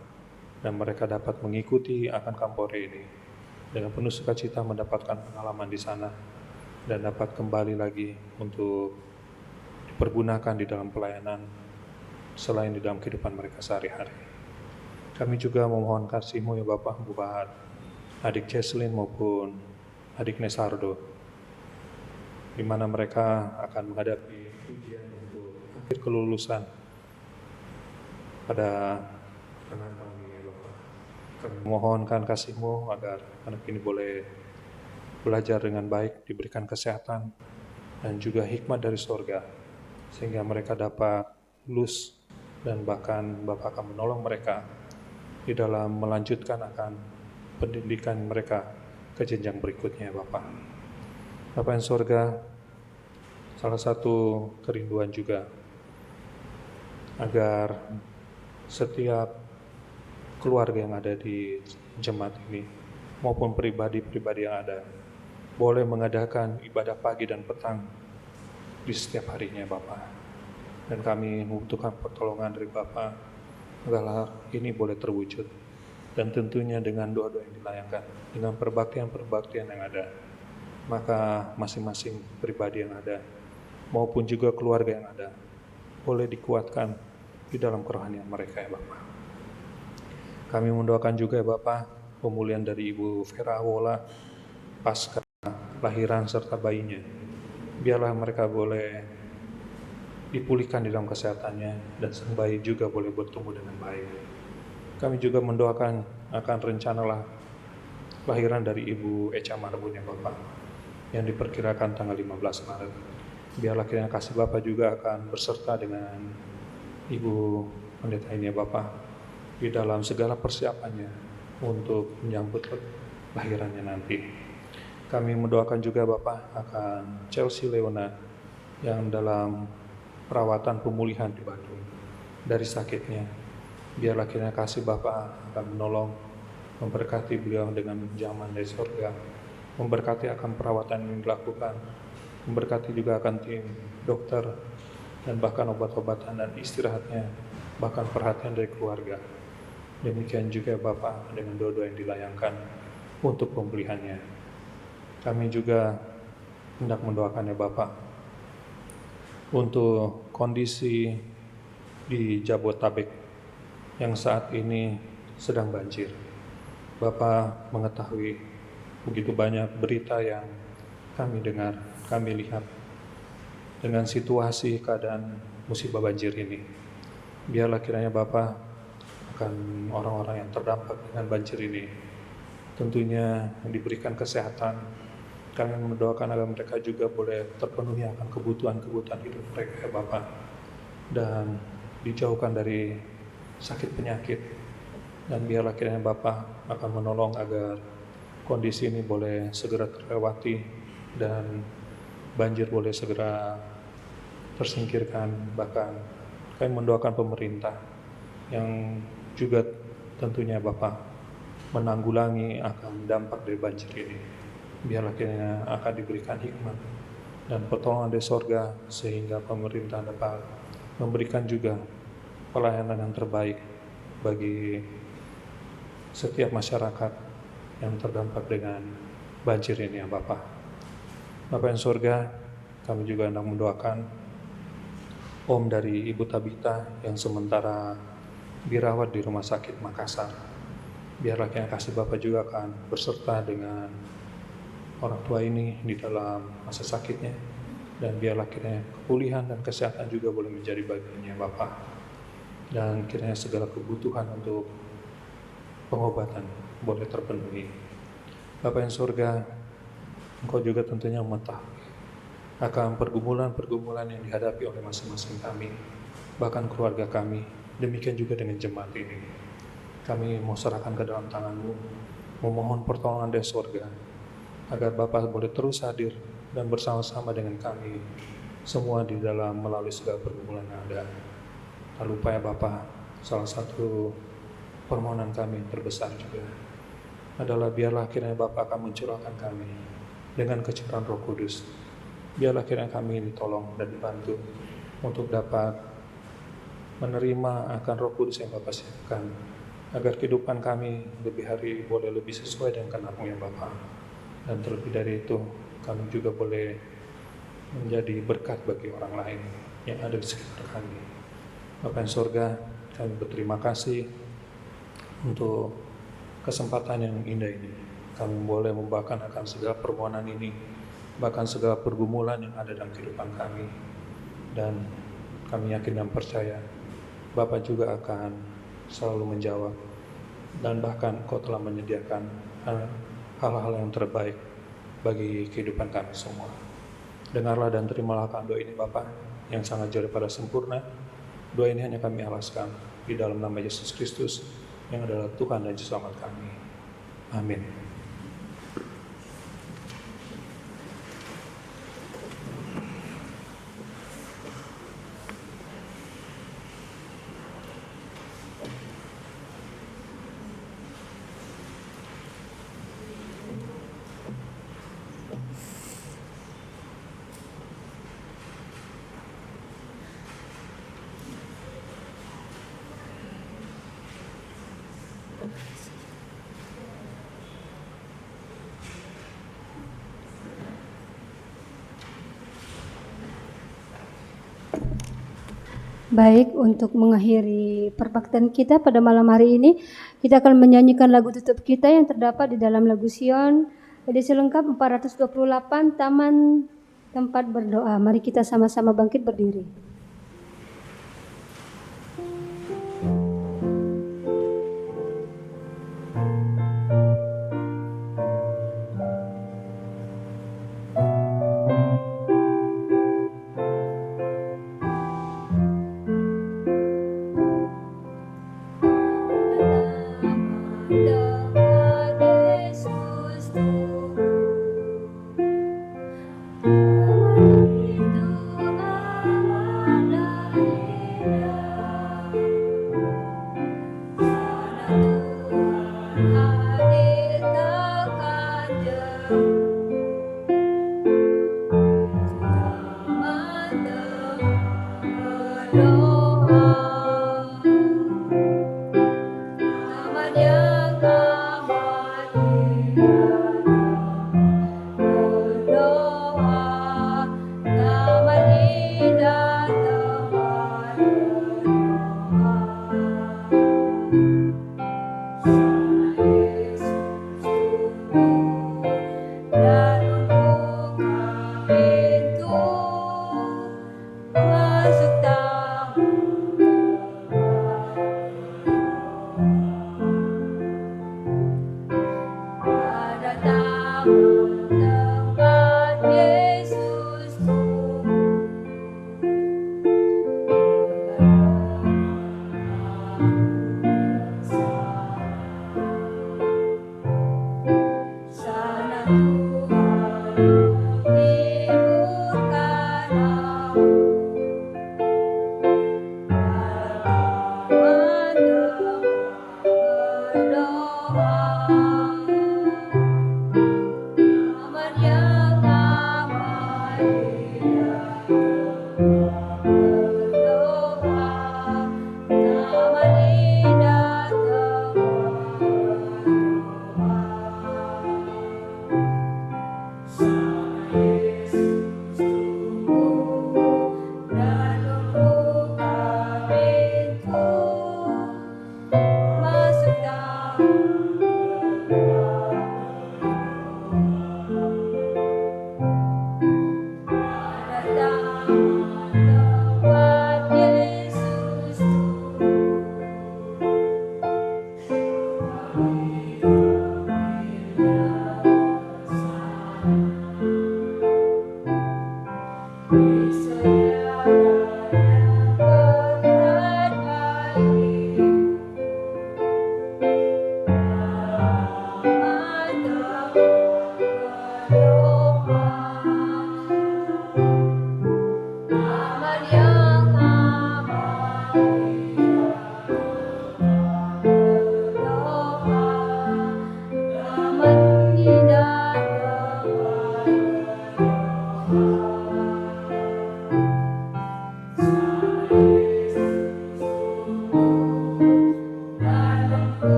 Speaker 4: dan mereka dapat mengikuti akan Kampore ini dengan penuh sukacita, mendapatkan pengalaman di sana dan dapat kembali lagi untuk dipergunakan di dalam pelayanan selain di dalam kehidupan mereka sehari-hari. Kami juga memohon kasih-Mu ya Bapak buat adik Jesslyn maupun adik Nesardo, di mana mereka akan menghadapi ujian untuk akhir kelulusan pada pertengahan tahun ini ya Bapak. Kami memohonkan kasih-Mu agar anak ini boleh belajar dengan baik, diberikan kesehatan dan juga hikmat dari surga, sehingga mereka dapat lulus dan bahkan Bapak akan menolong mereka di dalam melanjutkan akan pendidikan mereka ke jenjang berikutnya Bapak. Bapak yang surga, salah satu kerinduan juga agar setiap keluarga yang ada di jemaat ini maupun pribadi-pribadi yang ada boleh mengadakan ibadah pagi dan petang di setiap harinya Bapak. Dan kami membutuhkan pertolongan dari Bapa agar ini boleh terwujud. Dan tentunya dengan doa-doa yang dilayangkan, dengan perbaktian-perbaktian yang ada, maka masing-masing pribadi yang ada, maupun juga keluarga yang ada, boleh dikuatkan di dalam kerohanian mereka ya Bapak. Kami mendoakan juga ya Bapak, pemulihan dari Ibu Vera Awola pasca lahiran serta bayinya. Biarlah mereka boleh dipulihkan di dalam kesehatannya dan sang bayi juga boleh bertumbuh dengan baik. Kami juga mendoakan akan rencana lahiran dari Ibu Echa Marbun ya Bapak, yang diperkirakan tanggal 15 Maret. Biarlah kiranya kasih Bapak juga akan berserta dengan Ibu Pendeta ini ya Bapak, di dalam segala persiapannya untuk menyambut lahirannya nanti. Kami mendoakan juga Bapak akan Chelsea Leona yang dalam perawatan pemulihan di Bandung dari sakitnya. Biarlah kiranya kasih Bapak akan menolong, memberkati beliau dengan pinjaman dari surga, memberkati akan perawatan yang dilakukan, memberkati juga akan tim dokter dan bahkan obat-obatan dan istirahatnya, bahkan perhatian dari keluarga. Demikian juga Bapak dengan doa-doa yang dilayangkan untuk pemulihannya. Kami juga hendak mendoakan ya Bapak untuk kondisi di Jabodetabek yang saat ini sedang banjir. Bapak mengetahui begitu banyak berita yang kami dengar, kami lihat dengan situasi keadaan musibah banjir ini. Biarlah kiranya Bapak akan orang-orang yang terdampak dengan banjir ini tentunya diberikan kesehatan. Kami mendoakan agar mereka juga boleh terpenuhi akan kebutuhan-kebutuhan hidup mereka ya Bapak, dan dijauhkan dari sakit penyakit, dan biarlah kiranya Bapak akan menolong agar kondisi ini boleh segera terlewati dan banjir boleh segera tersingkirkan. Bahkan kami mendoakan pemerintah yang juga tentunya Bapak menanggulangi akan dampak dari banjir ini. Biarlah kiranya akan diberikan hikmat dan pertolongan dari sorga sehingga pemerintah dapat memberikan juga pelayanan yang terbaik bagi setiap masyarakat yang terdampak dengan banjir ini ya Bapak. Bapak yang sorga, kami juga hendak mendoakan Om dari Ibu Tabita yang sementara dirawat di Rumah Sakit Makassar. Biarlah kiranya kasih Bapak juga akan berserta dengan orang tua ini di dalam masa sakitnya, dan biarlah kiranya kepulihan dan kesehatan juga boleh menjadi bagiannya Bapak, dan kiranya segala kebutuhan untuk pengobatan boleh terpenuhi. Bapak yang surga, Engkau juga tentunya mengetahui akan pergumulan-pergumulan yang dihadapi oleh masing-masing kami, bahkan keluarga kami, demikian juga dengan jemaat ini. Kami mau serahkan ke dalam tangan-Mu, memohon pertolongan dari surga, agar Bapak boleh terus hadir dan bersama-sama dengan kami semua di dalam melalui segala pergumulan yang ada. Tak lupa ya Bapak, salah satu permohonan kami yang terbesar juga adalah biarlah kiranya Bapak akan mencurahkan kami dengan kecurahan Roh Kudus. Biarlah kiranya kami ditolong dan dibantu untuk dapat menerima akan Roh Kudus yang Bapak siapkan, agar kehidupan kami lebih hari boleh lebih sesuai dengan kehendak-Mu ya Bapak. Dan terlebih dari itu, kami juga boleh menjadi berkat bagi orang lain yang ada di sekitar kami. Bapak yang surga, kami berterima kasih untuk kesempatan yang indah ini. Kami boleh membawakan akan segala permohonan ini, bahkan segala pergumulan yang ada dalam kehidupan kami. Dan kami yakin dan percaya, Bapak juga akan selalu menjawab, dan bahkan Kau telah menyediakan hal-hal yang terbaik bagi kehidupan kami semua. Dengarlah dan terimalah akan doa ini Bapa yang sangat jauh daripada sempurna. Doa ini hanya kami alaskan di dalam nama Yesus Kristus yang adalah Tuhan dan Juru Selamat kami. Amin.
Speaker 1: Baik, untuk mengakhiri perbaktian kita pada malam hari ini, kita akan menyanyikan lagu tutup kita yang terdapat di dalam lagu Sion, edisi lengkap 428, Taman Tempat Berdoa. Mari kita sama-sama bangkit berdiri.
Speaker 5: Itu nama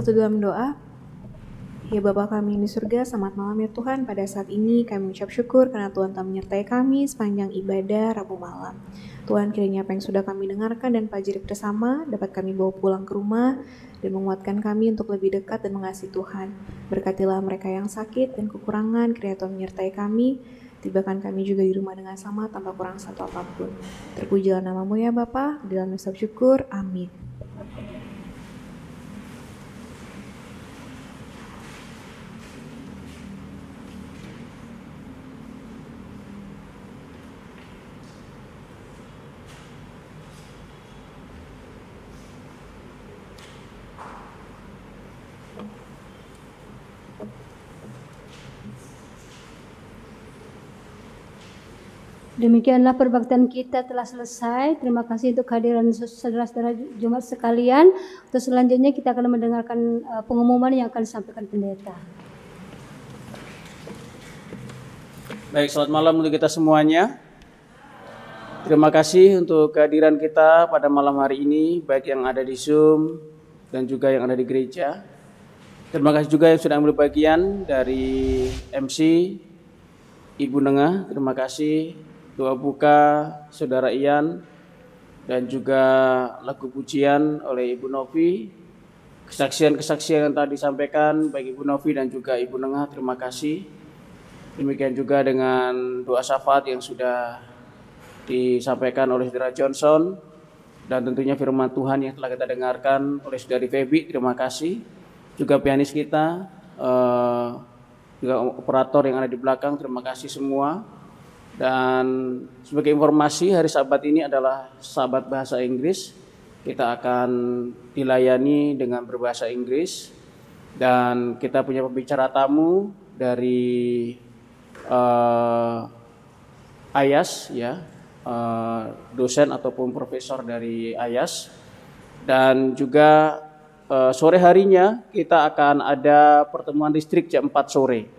Speaker 3: bersatu dalam doa. Ya Bapa kami yang di surga, selamat malam ya Tuhan. Pada saat ini kami mengucap syukur karena Tuhan telah menyertai kami sepanjang ibadah Rabu malam. Tuhan, kiranya apa yang sudah kami dengarkan dan pelajari bersama dapat kami bawa pulang ke rumah dan menguatkan kami untuk lebih dekat dan mengasihi Tuhan. Berkatilah mereka yang sakit dan kekurangan, kiranya Tuhan menyertai kami. Tibakan kami juga di rumah dengan selamat tanpa kurang satu apapun. Terpujilah namamu ya Bapa, dalam ucap syukur, amin.
Speaker 1: Demikianlah perbaktian kita telah selesai. Terima kasih untuk kehadiran saudara-saudara Jemaat sekalian. Untuk selanjutnya kita akan mendengarkan pengumuman yang akan disampaikan pendeta.
Speaker 5: Baik, selamat malam untuk kita semuanya. Terima kasih untuk kehadiran kita pada malam hari ini, baik yang ada di Zoom dan juga yang ada di gereja. Terima kasih juga yang sudah ambil bagian dari MC Ibu Nengah. Terima kasih doa buka Saudara Ian dan juga lagu pujian oleh Ibu Novi. Kesaksian-kesaksian yang tadi disampaikan baik Ibu Novi dan juga Ibu Nengah, terima kasih. Demikian juga dengan doa syafaat yang sudah disampaikan oleh Saudara Johnson dan tentunya firman Tuhan yang telah kita dengarkan oleh Saudari Feby, terima kasih. Juga pianis kita, juga operator yang ada di belakang, terima kasih semua. Dan sebagai informasi, hari Sabat ini adalah Sabat Bahasa Inggris. Kita akan dilayani dengan berbahasa Inggris dan kita punya pembicara tamu dari IAS, ya, dosen ataupun profesor dari IAS. Dan juga sore harinya kita akan ada pertemuan distrik jam 4 sore,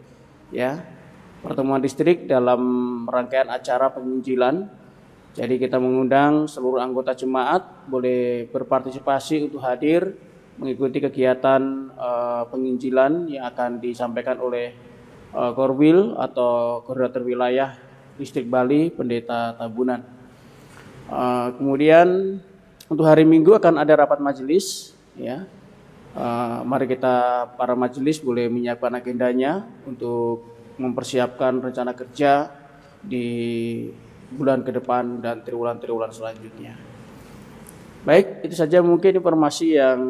Speaker 5: ya. Pertemuan distrik dalam rangkaian acara penginjilan. Jadi kita mengundang seluruh anggota jemaat boleh berpartisipasi untuk hadir mengikuti kegiatan penginjilan yang akan disampaikan oleh Korwil atau Koordinator Wilayah Distrik Bali Pendeta Tabunan. Kemudian untuk hari Minggu akan ada rapat majelis, ya. Mari kita para majelis boleh menyiapkan agendanya untuk mempersiapkan rencana kerja di bulan ke depan dan triwulan-triwulan selanjutnya. Baik, itu saja mungkin informasi yang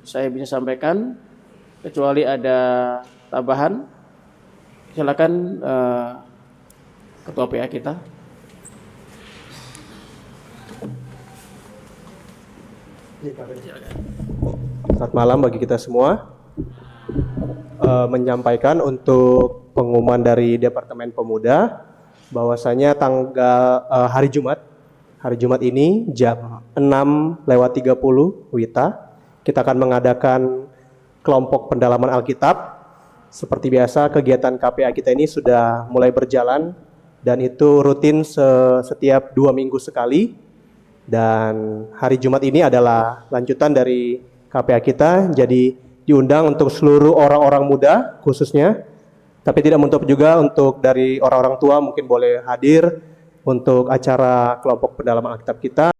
Speaker 5: saya bisa sampaikan. Kecuali ada tambahan, silakan Ketua PA kita.
Speaker 6: Selamat malam bagi kita semua. Menyampaikan untuk pengumuman dari Departemen Pemuda bahwasanya hari Jumat ini jam 6:30 WITA kita akan mengadakan kelompok pendalaman Alkitab. Seperti biasa kegiatan KPA kita ini sudah mulai berjalan dan itu rutin setiap 2 minggu sekali. Dan hari Jumat ini adalah lanjutan dari KPA kita, jadi diundang untuk seluruh orang-orang muda khususnya, tapi tidak menutup juga untuk dari orang-orang tua mungkin boleh hadir untuk acara kelompok pendalaman Alkitab kita.